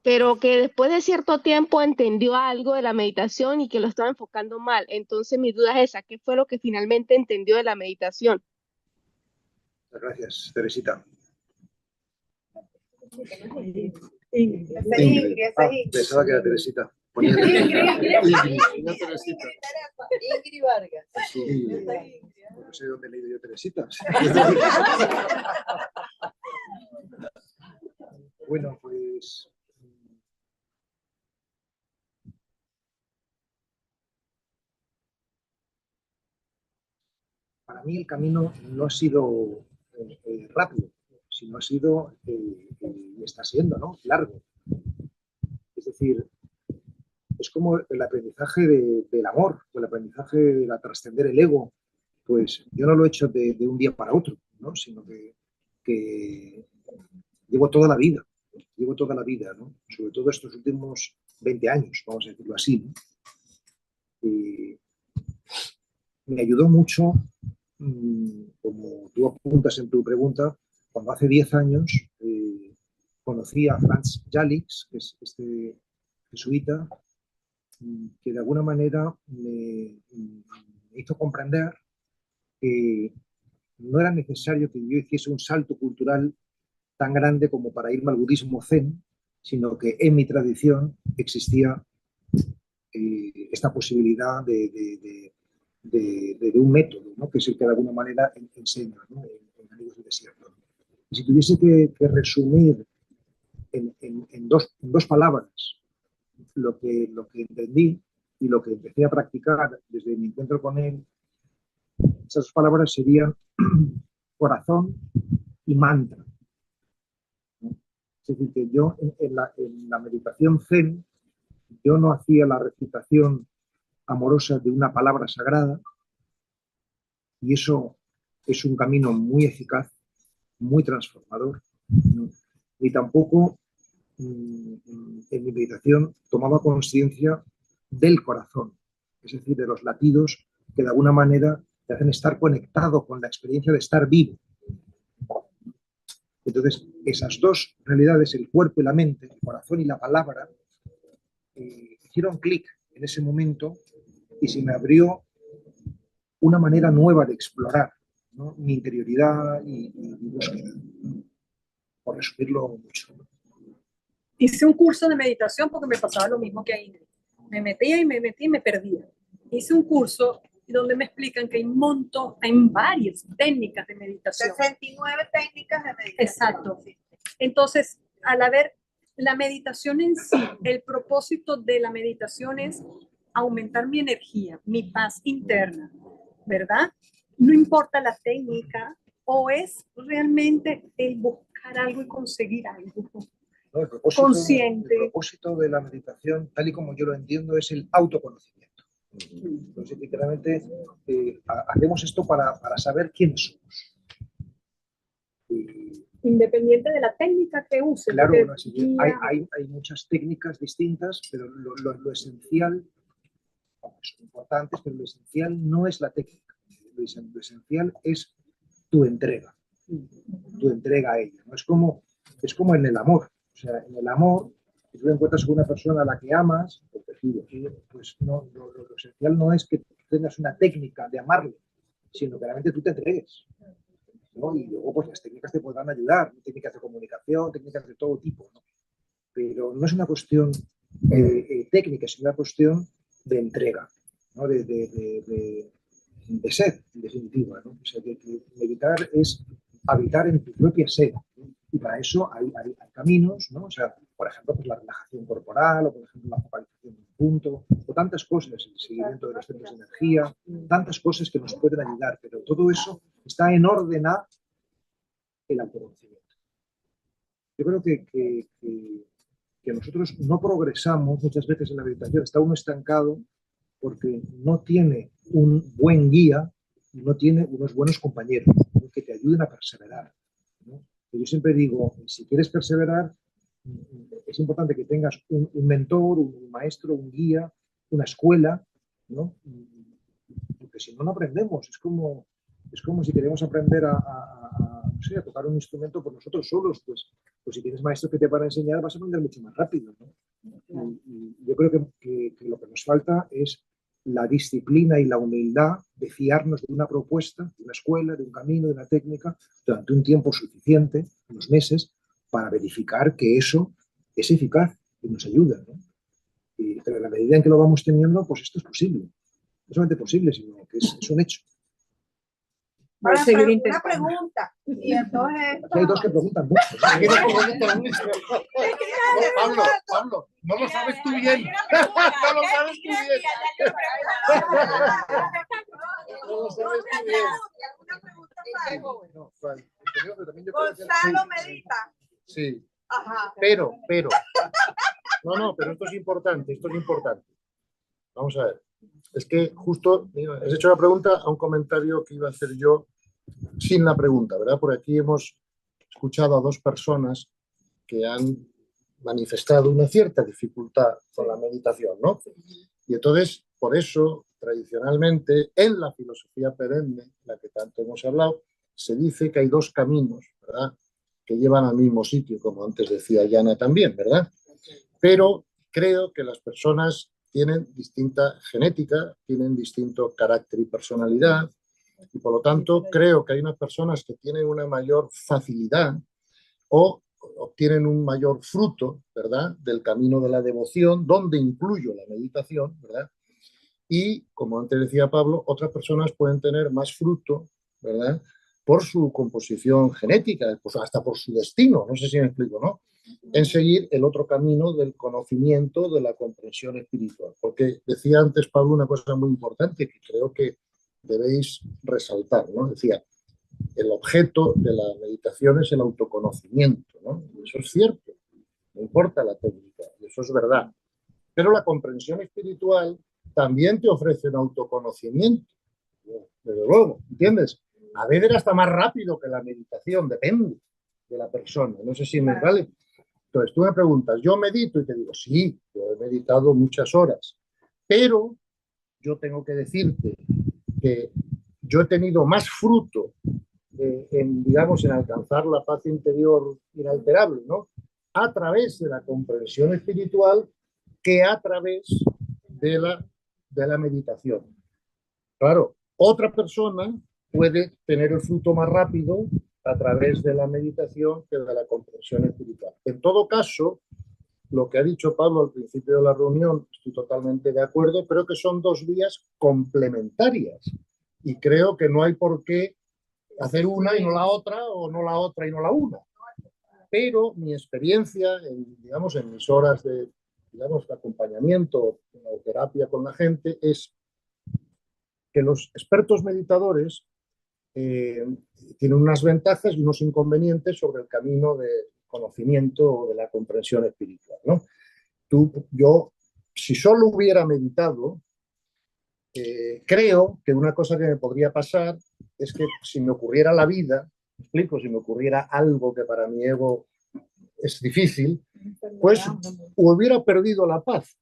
pero que después de cierto tiempo entendió algo de la meditación y que lo estaba enfocando mal. Entonces mi duda es esa, ¿qué fue lo que finalmente entendió de la meditación? Gracias, Teresita. Ingrid. Pensaba que era Teresita. Ingrid Vargas. Sí. No sé dónde he leído yo Teresita. Bueno, pues para mí el camino no ha sido rápido, sino ha sido, y está siendo, ¿no?, largo. Es decir, es como el aprendizaje del amor, o el aprendizaje de trascender el ego. Pues yo no lo he hecho de un día para otro, ¿no?, sino que llevo toda la vida, ¿no?, sobre todo estos últimos 20 años, vamos a decirlo así, ¿no? Y me ayudó mucho, como tú apuntas en tu pregunta, cuando hace 10 años conocí a Franz Jalix, que es este jesuita, que de alguna manera me hizo comprender que no era necesario que yo hiciese un salto cultural tan grande como para irme al budismo zen, sino que en mi tradición existía esta posibilidad de un método, ¿no?, que es el que de alguna manera enseña, ¿no?, en Amigos del Desierto. Y si tuviese que resumir en dos palabras lo que entendí y lo que empecé a practicar desde mi encuentro con él, esas dos palabras serían corazón y mantra, ¿no? Es decir, que yo en la meditación zen, yo no hacía la recitación amorosa de una palabra sagrada, y eso es un camino muy eficaz, muy transformador, ¿no? Ni tampoco en mi meditación tomaba conciencia del corazón, es decir, de los latidos que de alguna manera te hacen estar conectado con la experiencia de estar vivo. Entonces, esas dos realidades, el cuerpo y la mente, el corazón y la palabra, hicieron clic en ese momento y se me abrió una manera nueva de explorar, ¿no?, mi interioridad y búsqueda, por resumirlo mucho. Hice un curso de meditación porque me pasaba lo mismo que a Ingrid. Me metía y me perdía. Hice un curso donde me explican que hay varias técnicas de meditación. 69 técnicas de meditación. Exacto. Entonces, al haber la meditación en sí, el propósito de la meditación es aumentar mi energía, mi paz interna, ¿verdad? no importa la técnica, o es realmente el buscar algo y conseguir algo ¿no? consciente. El propósito de la meditación, tal y como yo lo entiendo, es el autoconocimiento. Entonces, literalmente, hacemos esto para saber quiénes somos. Independiente de la técnica que use. Claro, bueno, hay muchas técnicas distintas, pero lo esencial, son importantes, pero lo esencial no es la técnica. Lo esencial es tu entrega a ella, ¿no? Es como en el amor. O sea, en el amor, si tú te encuentras con una persona a la que amas, pues no, lo esencial no es que tengas una técnica de amarle, sino que realmente tú te entregues, ¿no? Y luego pues las técnicas te podrán ayudar, técnicas de comunicación, técnicas de todo tipo, ¿no? Pero no es una cuestión técnica, es una cuestión de entrega, ¿no? de ser, en definitiva, ¿no? O sea, que meditar es habitar en tu propia sed, ¿no? Y para eso hay caminos, ¿no? O sea, por ejemplo, pues la relajación corporal, o por ejemplo la focalización de un punto, o tantas cosas, el seguimiento de los centros de energía, tantas cosas que nos pueden ayudar, pero todo eso está en orden a el autoconocimiento. Yo creo que nosotros no progresamos muchas veces en la meditación, está uno estancado porque no tiene un buen guía y no tiene unos buenos compañeros, ¿no? Que te ayuden a perseverar, ¿no? Yo siempre digo, si quieres perseverar, es importante que tengas un mentor, un maestro, un guía, una escuela, ¿no? Porque si no, no aprendemos. Es como si queremos aprender no sé, a tocar un instrumento por nosotros solos, pues si tienes maestros que te van a enseñar, vas a aprender mucho más rápido, ¿no? Y yo creo que lo que nos falta es la disciplina y la humildad de fiarnos de una propuesta, de una escuela, de un camino, de una técnica, durante un tiempo suficiente, unos meses, para verificar que eso es eficaz y nos ayuda, ¿no? Pero en la medida en que lo vamos teniendo, pues esto es posible. No solamente posible, sino que es un hecho. Ahora, una pregunta. Y entonces... Aquí hay dos que preguntan mucho. Pablo, no lo sabes tú bien. No lo sabes tú bien. No lo sabes tú bien. Gonzalo medita. Sí. Ajá. Pero. No, pero esto es importante. Vamos a ver. Es que justo has hecho la pregunta a un comentario que iba a hacer yo sin la pregunta, ¿verdad? Por aquí hemos escuchado a dos personas que han manifestado una cierta dificultad con la meditación, ¿no? Y entonces, por eso, tradicionalmente, en la filosofía perenne, la que tanto hemos hablado, se dice que hay dos caminos, ¿verdad?, que llevan al mismo sitio, como antes decía Yana también, ¿verdad? Pero creo que las personas tienen distinta genética, tienen distinto carácter y personalidad, y por lo tanto creo que hay unas personas que tienen una mayor facilidad o obtienen un mayor fruto, ¿verdad?, del camino de la devoción, donde incluyo la meditación, ¿verdad? Y, como antes decía Pablo, otras personas pueden tener más fruto, ¿verdad?, por su composición genética, pues hasta por su destino, no sé si me explico, ¿no?, en seguir el otro camino del conocimiento, de la comprensión espiritual. Porque decía antes Pablo una cosa muy importante que creo que debéis resaltar, ¿no? Decía, el objeto de la meditación es el autoconocimiento, ¿no? Y eso es cierto, no importa la técnica, y eso es verdad. Pero la comprensión espiritual también te ofrece un autoconocimiento, desde luego, ¿entiendes? A veces hasta más rápido que la meditación, depende de la persona, no sé si me vale. Entonces tú me preguntas, ¿yo medito? Y te digo, sí, yo he meditado muchas horas, pero yo tengo que decirte que yo he tenido más fruto digamos, en alcanzar la paz interior inalterable, ¿no?, a través de la comprensión espiritual que a través de la meditación. Claro, otra persona puede tener el fruto más rápido a través de la meditación que de la comprensión espiritual. En todo caso, lo que ha dicho Pablo al principio de la reunión, estoy totalmente de acuerdo, pero que son dos vías complementarias y creo que no hay por qué hacer una y no la otra, o no la otra y no la una. Pero mi experiencia, digamos, en mis horas de, digamos, de acompañamiento o terapia con la gente, es que los expertos meditadores tiene unas ventajas y unos inconvenientes sobre el camino de conocimiento o de la comprensión espiritual, ¿no? Yo, si solo hubiera meditado, creo que una cosa que me podría pasar es que si me ocurriera la vida, ¿me explico? Si me ocurriera algo que para mi ego es difícil, pues hubiera perdido la paz.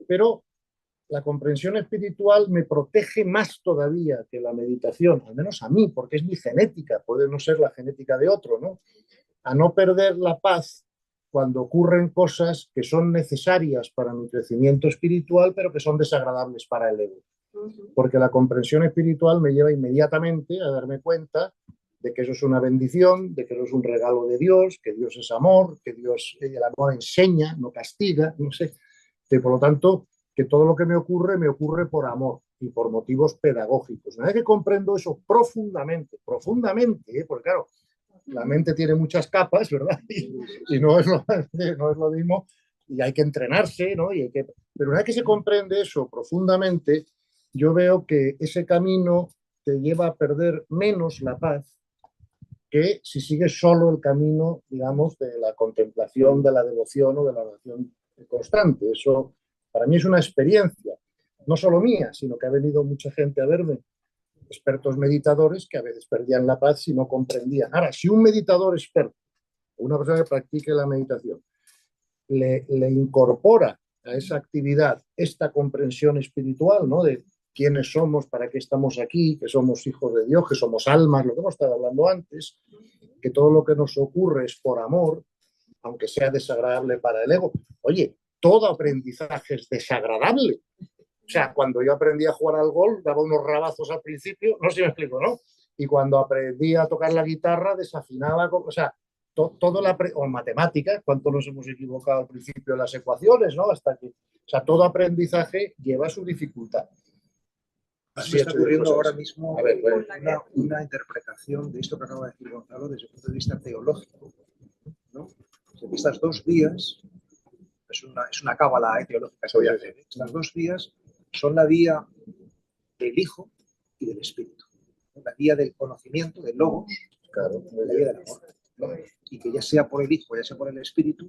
Pero la comprensión espiritual me protege más todavía que la meditación, al menos a mí, porque es mi genética, puede no ser la genética de otro, ¿no? A no perder la paz cuando ocurren cosas que son necesarias para mi crecimiento espiritual, pero que son desagradables para el ego. Porque la comprensión espiritual me lleva inmediatamente a darme cuenta de que eso es una bendición, de que eso es un regalo de Dios, que Dios es amor, que Dios, el amor enseña, no castiga, no sé. Y por lo tanto, que todo lo que me ocurre por amor y por motivos pedagógicos. Una vez que comprendo eso profundamente, porque claro, la mente tiene muchas capas, ¿verdad? Y no es lo mismo, y hay que entrenarse, ¿no? Pero una vez que se comprende eso profundamente, yo veo que ese camino te lleva a perder menos la paz que si sigues solo el camino, digamos, de la contemplación, de la devoción o de la oración constante. Eso para mí es una experiencia, no solo mía, sino que ha venido mucha gente a verme, expertos meditadores que a veces perdían la paz si no comprendían. Ahora, si un meditador experto, una persona que practique la meditación, le incorpora a esa actividad esta comprensión espiritual, ¿no? De quiénes somos, para qué estamos aquí, que somos hijos de Dios, que somos almas, lo que hemos estado hablando antes, que todo lo que nos ocurre es por amor, aunque sea desagradable para el ego. Oye, todo aprendizaje es desagradable. O sea, cuando yo aprendí a jugar al golf, daba unos rabazos al principio, no sé si me explico, ¿no? Y cuando aprendí a tocar la guitarra, desafinaba, o sea, o en matemáticas, cuánto nos hemos equivocado al principio en las ecuaciones, ¿no? Hasta que, o sea, todo aprendizaje lleva su dificultad. Así me está ocurriendo ahora mismo una interpretación de esto que acaba de decir Gonzalo desde el punto de vista teológico, ¿no? Estas dos vías, es una cábala teológica, estas dos vías son la vía del Hijo y del Espíritu. La vía del conocimiento, del logos, claro, la vía del amor. ¿No? Y que ya sea por el Hijo, ya sea por el Espíritu,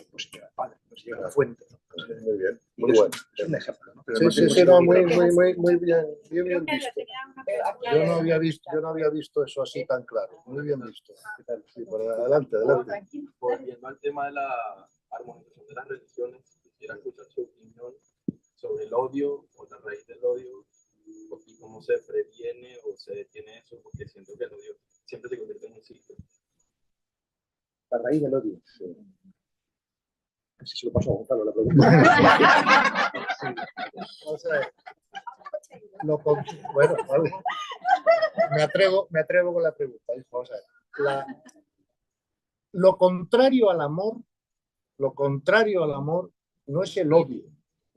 pues llega al Padre, pues llega a la fuente. ¿No? Pues, muy bien, muy bueno. Es un ejemplo, ¿no? Pero sí, no, muy bien visto. Yo no había visto eso así tan claro. Muy bien visto. Sí, por adelante. Volviendo al tema de la armonización de las religiones, quisiera escuchar su opinión sobre el odio o la raíz del odio y cómo se previene o se detiene eso, porque siento que el odio siempre se convierte en un ciclo. La raíz del odio. Sí. Casi se lo paso a Gonzalo la pregunta. O sea, bueno, vale. Me atrevo con la pregunta. Vamos a ver. Lo contrario al amor no es el odio.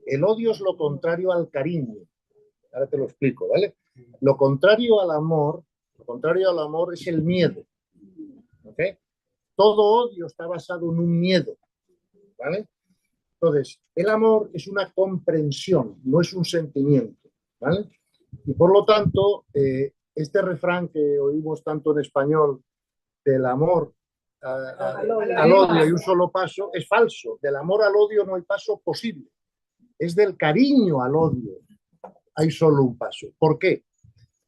El odio es lo contrario al cariño. Ahora te lo explico, ¿vale? Lo contrario al amor es el miedo. ¿Ok? Todo odio está basado en un miedo, ¿vale? Entonces, el amor es una comprensión, no es un sentimiento, ¿vale? Y por lo tanto, este refrán que oímos tanto en español, del amor al odio y un solo paso, es falso. Del amor al odio no hay paso posible. Es del cariño al odio. Hay solo un paso. ¿Por qué?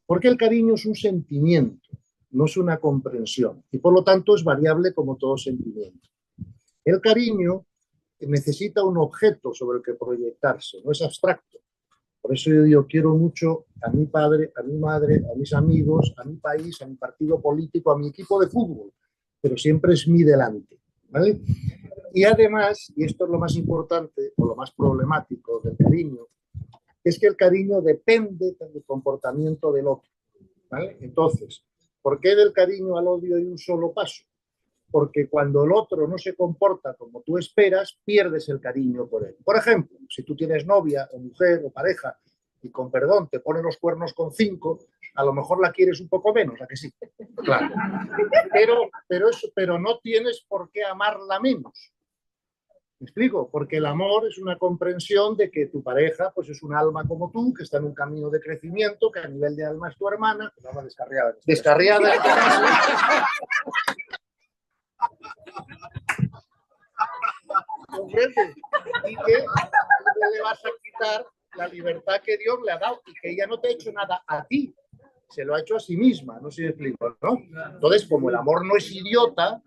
Porque el cariño es un sentimiento, no es una comprensión, y por lo tanto es variable como todo sentimiento. El cariño necesita un objeto sobre el que proyectarse, no es abstracto. Por eso yo digo, quiero mucho a mi padre, a mi madre, a mis amigos, a mi país, a mi partido político, a mi equipo de fútbol, pero siempre es mi delante, ¿vale? Y además, y esto es lo más importante o lo más problemático del cariño, es que el cariño depende del comportamiento del otro, ¿vale? Entonces, ¿por qué del cariño al odio hay un solo paso? Porque cuando el otro no se comporta como tú esperas, pierdes el cariño por él. Por ejemplo, si tú tienes novia o mujer o pareja y con perdón te pone los cuernos con 5, a lo mejor la quieres un poco menos, ¿a que sí? Claro. Pero no tienes por qué amarla menos. ¿Me explico? Porque el amor es una comprensión de que tu pareja pues es un alma como tú, que está en un camino de crecimiento, que a nivel de alma es tu hermana. Un alma descarriada. Descarriada. ¿Comprendes? Y que no le vas a quitar la libertad que Dios le ha dado y que ella no te ha hecho nada a ti, se lo ha hecho a sí misma, no sé si me explico, ¿no? Entonces, como el amor no es idiota,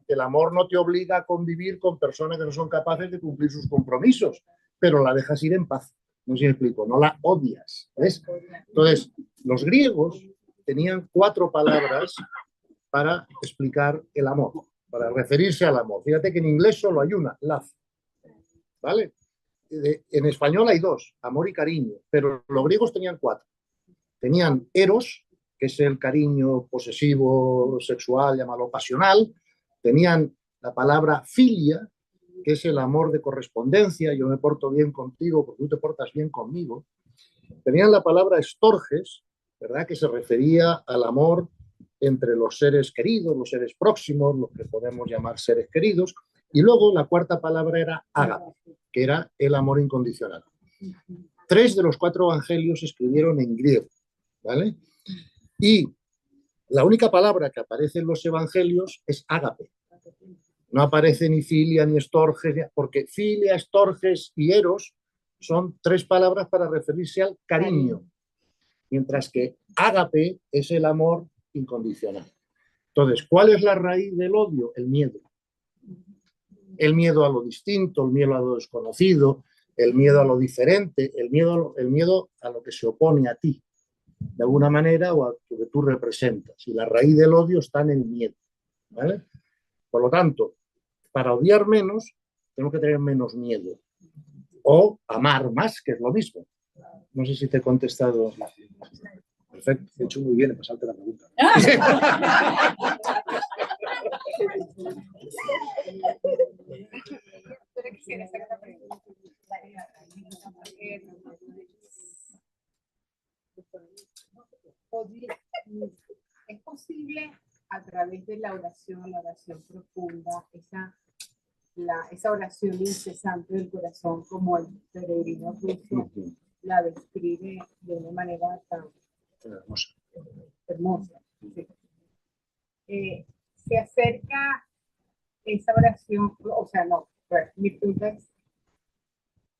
el amor no te obliga a convivir con personas que no son capaces de cumplir sus compromisos, pero la dejas ir en paz, no sé si me explico, no la odias, ¿ves? Entonces, los griegos tenían 4 palabras para explicar el amor, para referirse al amor. Fíjate que en inglés solo hay una, love, ¿vale? En español hay 2, amor y cariño, pero los griegos tenían 4. Tenían eros, que es el cariño posesivo, sexual, llámalo pasional. Tenían la palabra filia, que es el amor de correspondencia, yo me porto bien contigo porque tú te portas bien conmigo. Tenían la palabra estorges, ¿verdad?, que se refería al amor entre los seres queridos, los seres próximos, los que podemos llamar seres queridos. Y luego la 4ª palabra era ágape, que era el amor incondicional. 3 de los 4 evangelios se escribieron en griego, ¿vale? Y la única palabra que aparece en los evangelios es ágape. No aparece ni filia ni estorges, porque filia, estorges y eros son 3 palabras para referirse al cariño, mientras que ágape es el amor incondicional. Entonces, ¿cuál es la raíz del odio? El miedo. El miedo a lo distinto, el miedo a lo desconocido, el miedo a lo diferente, el miedo a lo que se opone a ti, de alguna manera, o a lo que tú representas. Y la raíz del odio está en el miedo, ¿vale? Por lo tanto, para odiar menos, tenemos que tener menos miedo. O amar más, que es lo mismo. No sé si te he contestado. Perfecto, he hecho muy bien en pasarte la pregunta. ¿Es posible a través de la oración profunda, esa oración incesante del corazón, como el peregrino ruso la describe de una manera tan hermosa? Sí. Se acerca esa oración, o sea, no, mi punto es,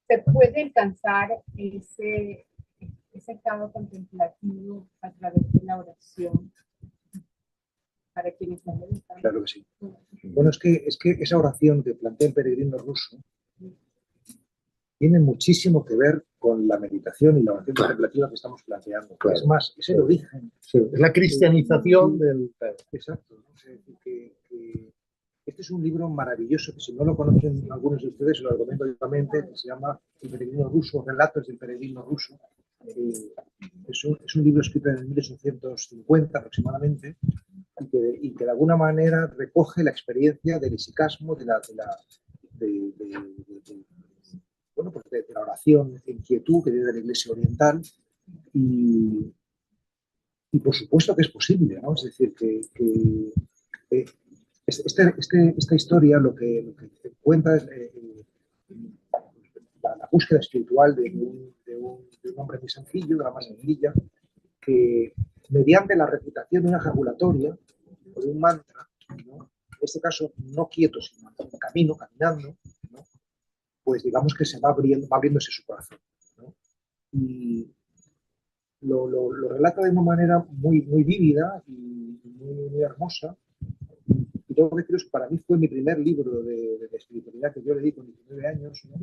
¿se puede alcanzar ese estado contemplativo a través de la oración para quienes están meditando? Claro que sí. Bueno, es que esa oración que plantea el peregrino ruso tiene muchísimo que ver con la meditación y la oración contemplativa que estamos planteando. Claro. Es más, es el origen. Sí, es la cristianización del... Exacto. ¿No? O sea, que este es un libro maravilloso que si no lo conocen algunos de ustedes, se lo recomiendo vivamente, que se llama El peregrino ruso, Relatos del peregrino ruso. Es un libro escrito en 1850 aproximadamente y que de alguna manera recoge la experiencia del isicasmo, de la oración en quietud que viene de la Iglesia Oriental y por supuesto que es posible, ¿no? Es decir, que esta historia lo que cuenta es la búsqueda espiritual de un hombre muy sencillo, de la más sencilla, que mediante la recitación de una ejaculatoria o de un mantra, ¿no? En este caso no quieto, sino caminando, ¿no? Pues digamos que se va abriéndose su corazón, ¿no? Y lo relata de una manera muy, muy vívida y muy hermosa. Y tengo que deciros que para mí fue mi primer libro de espiritualidad que yo leí con 19 años, ¿no?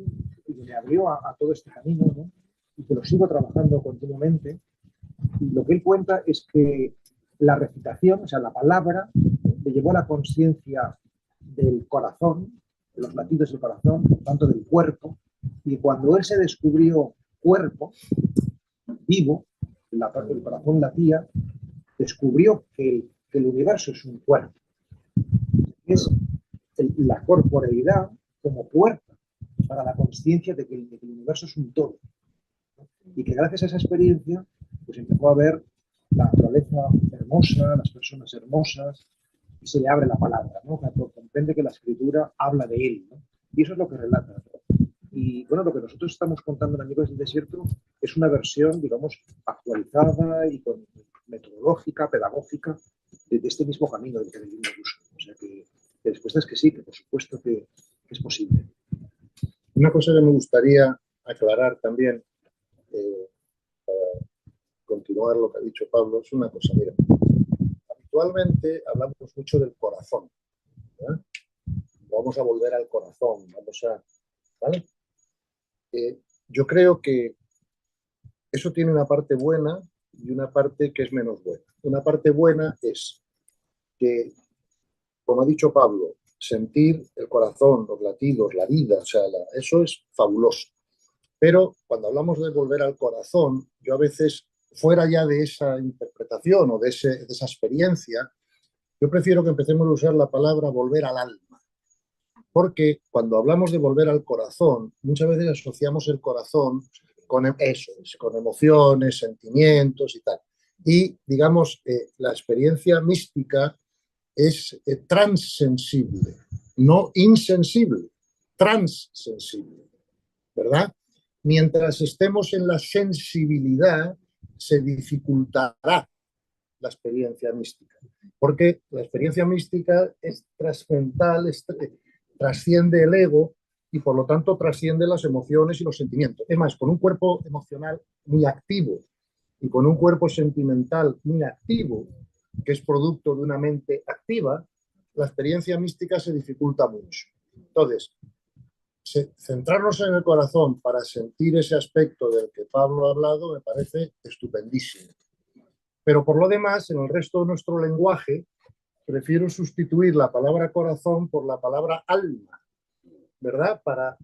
Y que me abrió a todo este camino, ¿no? Y que lo sigo trabajando continuamente. Y lo que él cuenta es que la recitación, o sea, la palabra, le llevó a la conciencia del corazón, de los latidos del corazón, tanto del cuerpo, y cuando él se descubrió cuerpo, vivo, el corazón latía, descubrió que el universo es un cuerpo. Es la corporeidad como puerta para la conciencia de que el universo es un todo. Y que gracias a esa experiencia, pues empezó a ver la naturaleza hermosa, las personas hermosas, y se le abre la palabra, ¿no? Comprende que la escritura habla de él, ¿no? Y eso es lo que relata, ¿no? Y bueno, lo que nosotros estamos contando en Amigos del Desierto es una versión, digamos, actualizada y con metodológica, pedagógica, de este mismo camino del peregrino ruso. O sea que la respuesta es que sí, que por supuesto que es posible. Una cosa que me gustaría aclarar también, para continuar lo que ha dicho Pablo, es una cosa, mira, habitualmente hablamos mucho del corazón, ¿verdad? Vamos a volver al corazón, ¿vale? Yo creo que eso tiene una parte buena y una parte que es menos buena. Una parte buena es que, como ha dicho Pablo, sentir el corazón, los latidos, la vida, o sea, eso es fabuloso. Pero cuando hablamos de volver al corazón, yo a veces, fuera ya de esa interpretación o de esa experiencia, yo prefiero que empecemos a usar la palabra volver al alma. Porque cuando hablamos de volver al corazón, muchas veces asociamos el corazón con eso, con emociones, sentimientos y tal. Y, digamos, la experiencia mística es transsensible, no insensible, transsensible, ¿verdad? Mientras estemos en la sensibilidad, se dificultará la experiencia mística, porque la experiencia mística es trascendental, trasciende el ego y por lo tanto trasciende las emociones y los sentimientos. Es más, con un cuerpo emocional muy activo y con un cuerpo sentimental muy activo, que es producto de una mente activa, la experiencia mística se dificulta mucho. Entonces, centrarnos en el corazón para sentir ese aspecto del que Pablo ha hablado me parece estupendísimo. Pero por lo demás, en el resto de nuestro lenguaje, prefiero sustituir la palabra corazón por la palabra alma, ¿verdad? Para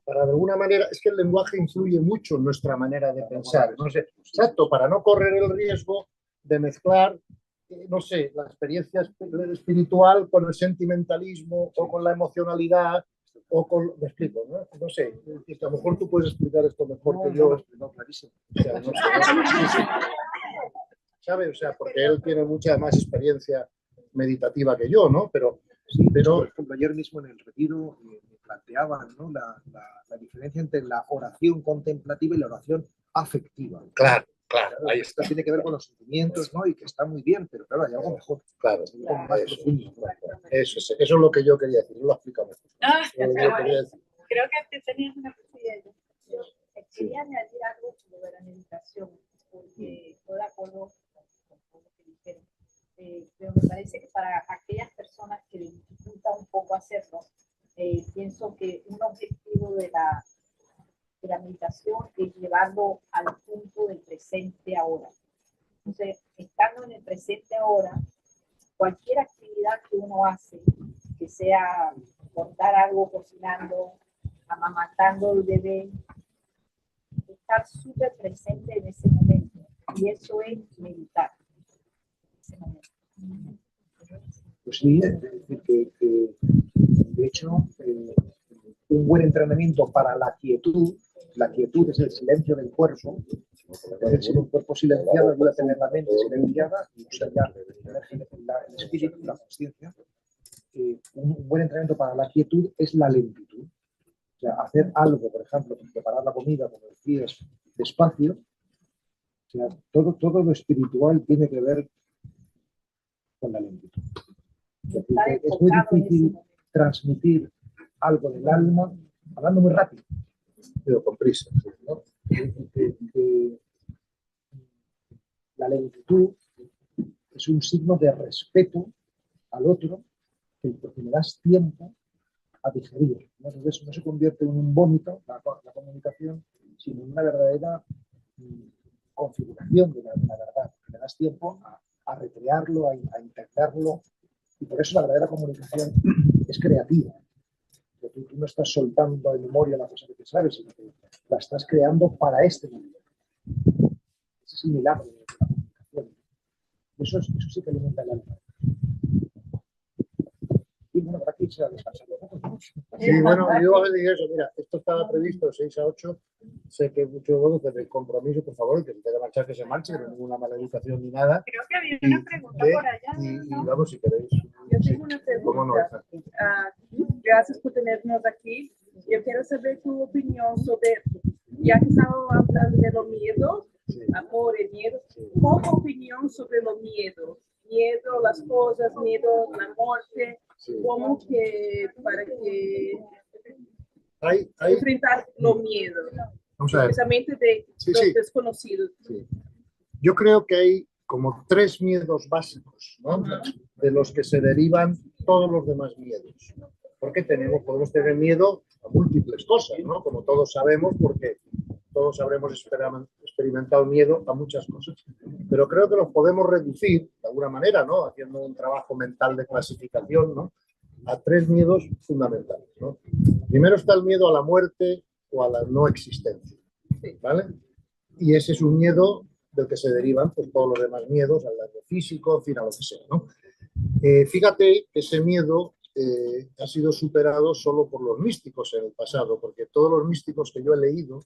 de alguna manera, es que el lenguaje influye mucho en nuestra manera de pensar, no sé, exacto, para no correr el riesgo de mezclar, no sé, la experiencia espiritual con el sentimentalismo o con la emocionalidad o con, me explico, ¿no? No sé, a lo mejor tú puedes explicar esto mejor que yo. No, clarísimo. O sea, no sé, ¿sabe? O sea, porque él tiene mucha más experiencia meditativa que yo, ¿no? Pero por ejemplo, ayer mismo en el retiro me planteaban, ¿no? la diferencia entre la oración contemplativa y la oración afectiva. Claro, ahí está. Tiene que ver con los sentimientos, ¿no? Y que está muy bien, pero claro, hay algo mejor. Claro, más profundo. Eso es lo que yo quería decir, lo explico mejor. Creo que tenías una cosilla. Quería añadir algo sobre la meditación, porque estoy de acuerdo con lo que dijeron. Pero me parece que para aquellas personas que les dificulta un poco hacerlo, pienso que un objetivo de la meditación es llevarlo al punto del presente ahora. Entonces, estando en el presente ahora, cualquier actividad que uno hace, que sea cortar algo cocinando, amamantando el bebé, estar súper presente en ese momento. Y eso es meditar. Ese momento. Pues sí, de hecho, un buen entrenamiento para la quietud es el silencio del cuerpo. Es decir, un cuerpo silenciado ayuda a tener la mente silenciada y usa ya el espíritu, la conciencia. Un buen entrenamiento para la quietud es la lentitud. O sea, hacer algo, por ejemplo, preparar la comida, como decías, despacio. O sea, todo lo espiritual tiene que ver con la lentitud. Es muy difícil transmitir algo del alma hablando muy rápido, pero con prisa, ¿no? La lentitud es un signo de respeto al otro, porque le das tiempo a digerir, ¿no? Entonces no se convierte en un vómito la comunicación, sino en una verdadera configuración de la verdad. Le das tiempo a recrearlo, a integrarlo, y por eso la verdadera comunicación es creativa. Tú no estás soltando de memoria la cosa que te sabes, sino que la estás creando para este momento. Ese es el milagro de la comunicación. Eso sí que alimenta el alma. Y bueno, para que se ha descansado. Sí, bueno, yo digo eso, mira, esto estaba previsto de 6 a 8, sé que muchos bueno, que el compromiso, por favor, que se tenga que marchar, que se marche, que no hay ninguna mala educación ni nada. Creo que había una pregunta por allá. Y vamos, si queréis. yo tengo una ¿Cómo no? pregunta. Gracias por tenernos aquí. Yo quiero saber tu opinión sobre, ya que estamos hablando de los miedos, amor y miedo, ¿cómo opinión sobre los miedos? Miedo a las cosas, miedo a la muerte, ¿cómo que para que enfrentar los miedos? Especialmente de los desconocidos. Sí. Yo creo que hay como 3 miedos básicos, ¿no? De los que se derivan todos los demás miedos. Porque podemos tener miedo a múltiples cosas, ¿no? Como todos sabemos, porque todos habremos experimentado miedo a muchas cosas. Pero creo que los podemos reducir, de alguna manera, ¿no? Haciendo un trabajo mental de clasificación, ¿no? A 3 miedos fundamentales, ¿no? Primero está el miedo a la muerte o a la no existencia, ¿vale? Y ese es un miedo del que se derivan pues, todos los demás miedos, al daño físico, en fin, a lo que sea, ¿no? Fíjate que ese miedo ha sido superado solo por los místicos en el pasado, porque todos los místicos que yo he leído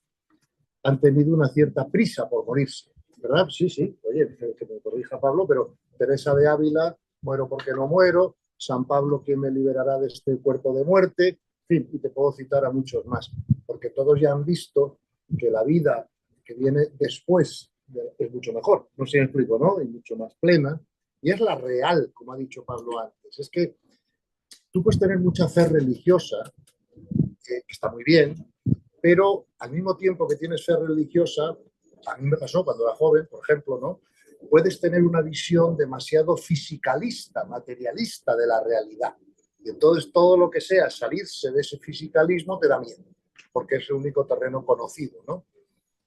han tenido una cierta prisa por morirse, ¿verdad? Sí, oye, que me corrija Pablo, pero Teresa de Ávila, muero porque no muero, San Pablo, ¿quién me liberará de este cuerpo de muerte? En fin, y te puedo citar a muchos más, porque todos ya han visto que la vida que viene después es mucho mejor, no sé si me explico, ¿no? Y mucho más plena, y es la real, como ha dicho Pablo antes. Es que tú puedes tener mucha fe religiosa, que está muy bien, pero al mismo tiempo que tienes fe religiosa, a mí me pasó cuando era joven, por ejemplo, ¿no? Puedes tener una visión demasiado fisicalista, materialista de la realidad. Y entonces todo lo que sea salirse de ese fisicalismo te da miedo, porque es el único terreno conocido, ¿no?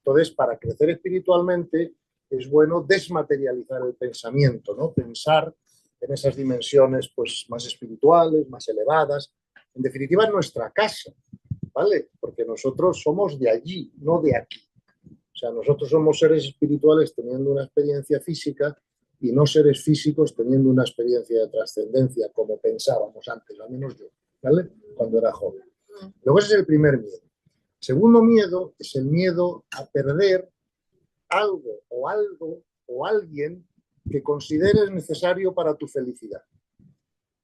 Entonces, para crecer espiritualmente es bueno desmaterializar el pensamiento, ¿no? Pensar en esas dimensiones pues, más espirituales, más elevadas. En definitiva, en nuestra casa, ¿vale? Porque nosotros somos de allí, no de aquí. O sea, nosotros somos seres espirituales teniendo una experiencia física y no seres físicos teniendo una experiencia de trascendencia, como pensábamos antes, al menos yo, ¿vale? Cuando era joven. Luego ese es el primer miedo. Segundo miedo es el miedo a perder algo o alguien que consideres necesario para tu felicidad,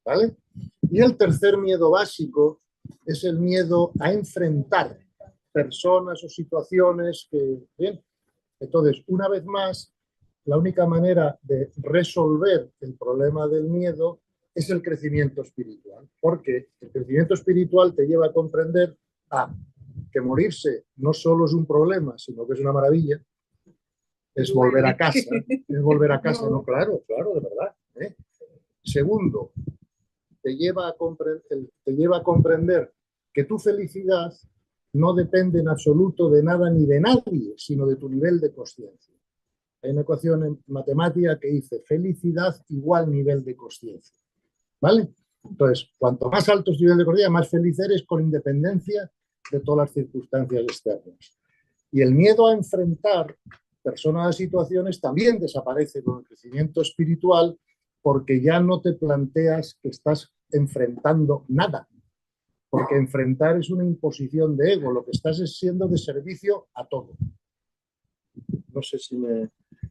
¿vale? Y el tercer miedo básico es el miedo a enfrentar personas o situaciones que... Bien, entonces, una vez más, la única manera de resolver el problema del miedo es el crecimiento espiritual, porque el crecimiento espiritual te lleva a comprender que morirse no solo es un problema, sino que es una maravilla, es volver a casa, no, claro, de verdad. Segundo, te lleva a comprender que tu felicidad no depende en absoluto de nada ni de nadie, sino de tu nivel de consciencia. Hay una ecuación en matemática que dice felicidad igual nivel de consciencia, ¿vale? Entonces, cuanto más alto es tu nivel de consciencia, más feliz eres con independencia de todas las circunstancias externas. Y el miedo a enfrentar personas, situaciones, también desaparece con el crecimiento espiritual, porque ya no te planteas que estás enfrentando nada, porque enfrentar es una imposición de ego, lo que estás es siendo de servicio a todo. No sé si me...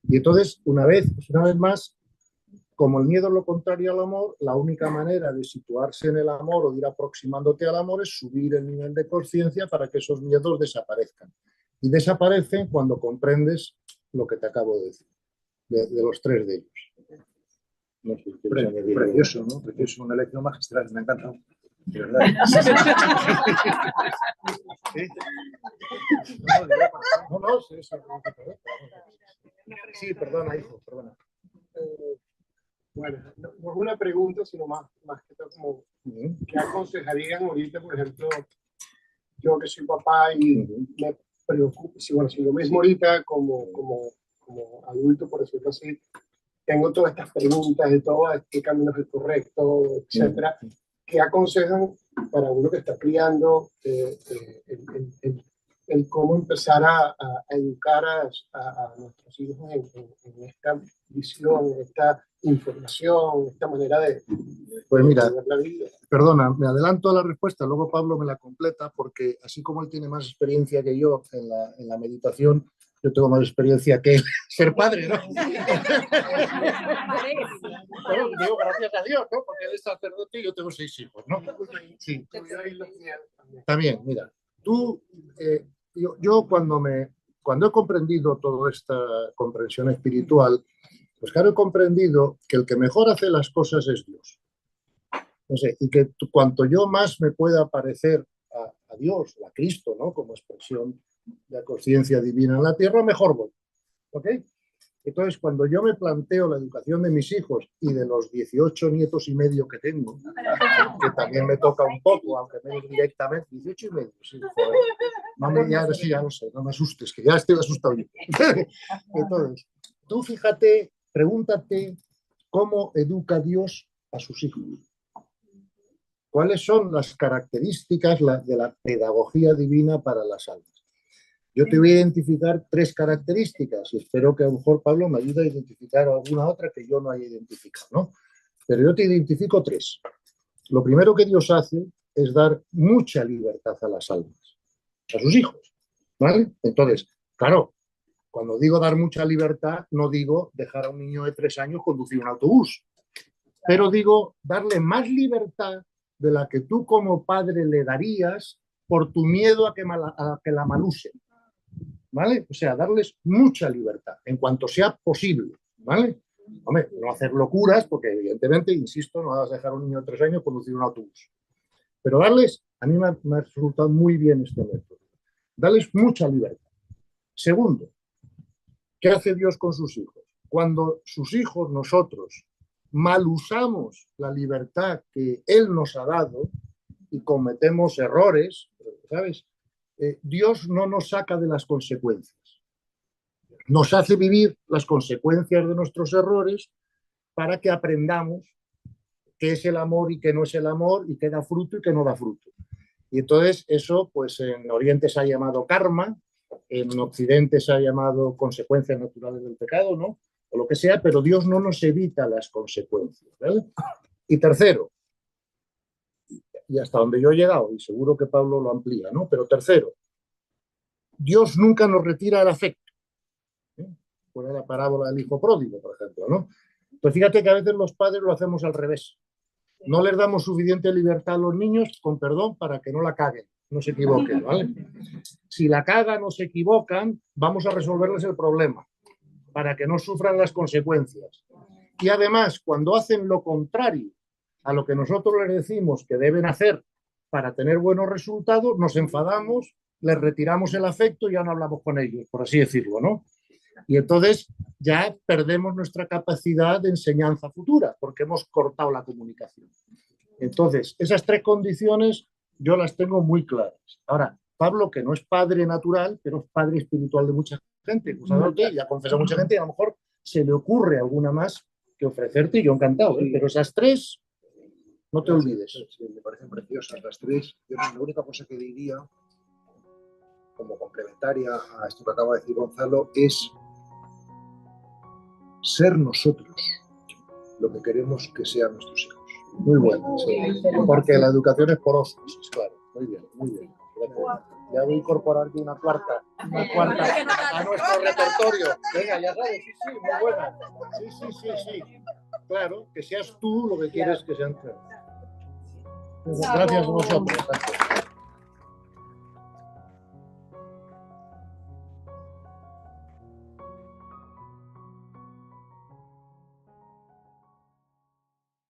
Y entonces, una vez más, como el miedo es lo contrario al amor, la única manera de situarse en el amor o de ir aproximándote al amor es subir el nivel de conciencia para que esos miedos desaparezcan. Y desaparecen cuando comprendes lo que te acabo de decir, de los 3 de ellos. No sé si precioso, ¿no? Precioso, una lección magistral, me ha encantado. De verdad. Sí, perdona, hijo, perdona. Bueno, no es una pregunta, sino más que todo como, ¿qué aconsejarían ahorita, por ejemplo, yo que soy papá y me preocupo, si yo mismo ahorita como adulto, por decirlo así, tengo todas estas preguntas de todo, qué camino es el correcto, etcétera, ¿qué aconsejan para uno que está criando el cómo empezar a educar a nuestros hijos en esta visión, en esta información, esta manera de pues mira, ver la vida? Perdona, me adelanto a la respuesta, luego Pablo me la completa, porque así como él tiene más experiencia que yo en la meditación, Yo tengo más experiencia que ser padre, ¿no? Bueno, digo, gracias a Dios, ¿no? Porque él es sacerdote y yo tengo 6 hijos, ¿no? Sí. También, mira, tú, yo cuando he comprendido toda esta comprensión espiritual, pues claro, he comprendido que el que mejor hace las cosas es Dios. No sé, y que cuanto yo más me pueda parecer a Dios, a Cristo, ¿no? Como expresión de la conciencia divina en la tierra, mejor voy. ¿Ok? Entonces, cuando yo me planteo la educación de mis hijos y de los 18 nietos y medio que tengo, que también me toca un poco, aunque menos directamente, 18 y medio, sí, joder. No me, ya no sé, no me asustes, que ya estoy asustado yo. Entonces, tú fíjate, pregúntate cómo educa Dios a sus hijos. ¿Cuáles son las características de la pedagogía divina para las almas? Yo te voy a identificar 3 características y espero que a lo mejor Pablo me ayude a identificar alguna otra que yo no haya identificado, ¿no? Pero yo te identifico 3. Lo primero que Dios hace es dar mucha libertad a las almas, a sus hijos, ¿vale? Entonces, claro, cuando digo dar mucha libertad, no digo dejar a un niño de 3 años conducir un autobús, pero digo darle más libertad de la que tú como padre le darías por tu miedo a que la malusen, ¿vale? O sea, darles mucha libertad en cuanto sea posible, ¿vale? Hombre, no hacer locuras, porque evidentemente, insisto, no vas a dejar a un niño de 3 años conducir un autobús. Pero darles, a mí me ha resultado muy bien este método, darles mucha libertad. Segundo, ¿qué hace Dios con sus hijos? Cuando sus hijos, nosotros, mal usamos la libertad que Él nos ha dado y cometemos errores, ¿sabes? Dios no nos saca de las consecuencias. Nos hace vivir las consecuencias de nuestros errores para que aprendamos qué es el amor y qué no es el amor y qué da fruto y qué no da fruto. Y entonces eso, pues en Oriente se ha llamado karma, en Occidente se ha llamado consecuencias naturales del pecado, ¿no? O lo que sea, pero Dios no nos evita las consecuencias, ¿vale? Y tercero, y hasta donde yo he llegado, y seguro que Pablo lo amplía, ¿no? Pero tercero, Dios nunca nos retira el afecto. Por la parábola del hijo pródigo, por ejemplo, ¿no? Pues fíjate que a veces los padres lo hacemos al revés. No les damos suficiente libertad a los niños, con perdón, para que no la caguen, no se equivoquen, ¿vale? Si la cagan o se equivocan, vamos a resolverles el problema, para que no sufran las consecuencias. Y además, cuando hacen lo contrario a lo que nosotros les decimos que deben hacer para tener buenos resultados, nos enfadamos, les retiramos el afecto y ya no hablamos con ellos, por así decirlo, ¿no? Y entonces ya perdemos nuestra capacidad de enseñanza futura, porque hemos cortado la comunicación. Entonces, esas 3 condiciones yo las tengo muy claras. Ahora, Pablo, que no es padre natural, pero es padre espiritual de mucha gente, pues ya confesa mucha gente y a lo mejor se le ocurre alguna más que ofrecerte y yo encantado, ¿eh? Pero esas 3, no te olvides. Sí, me parecen preciosas las 3. Yo la única cosa que diría, como complementaria a esto que acaba de decir Gonzalo, es ser nosotros lo que queremos que sean nuestros hijos. Muy bueno, sí. Porque la educación es por osmosis, claro. Muy bien, muy bien. Gracias. Ya voy a incorporar una cuarta a nuestro repertorio. Venga, ya sabes, sí, muy buena. Sí. Claro, que seas tú lo que quieres que sean. Gracias a vosotros.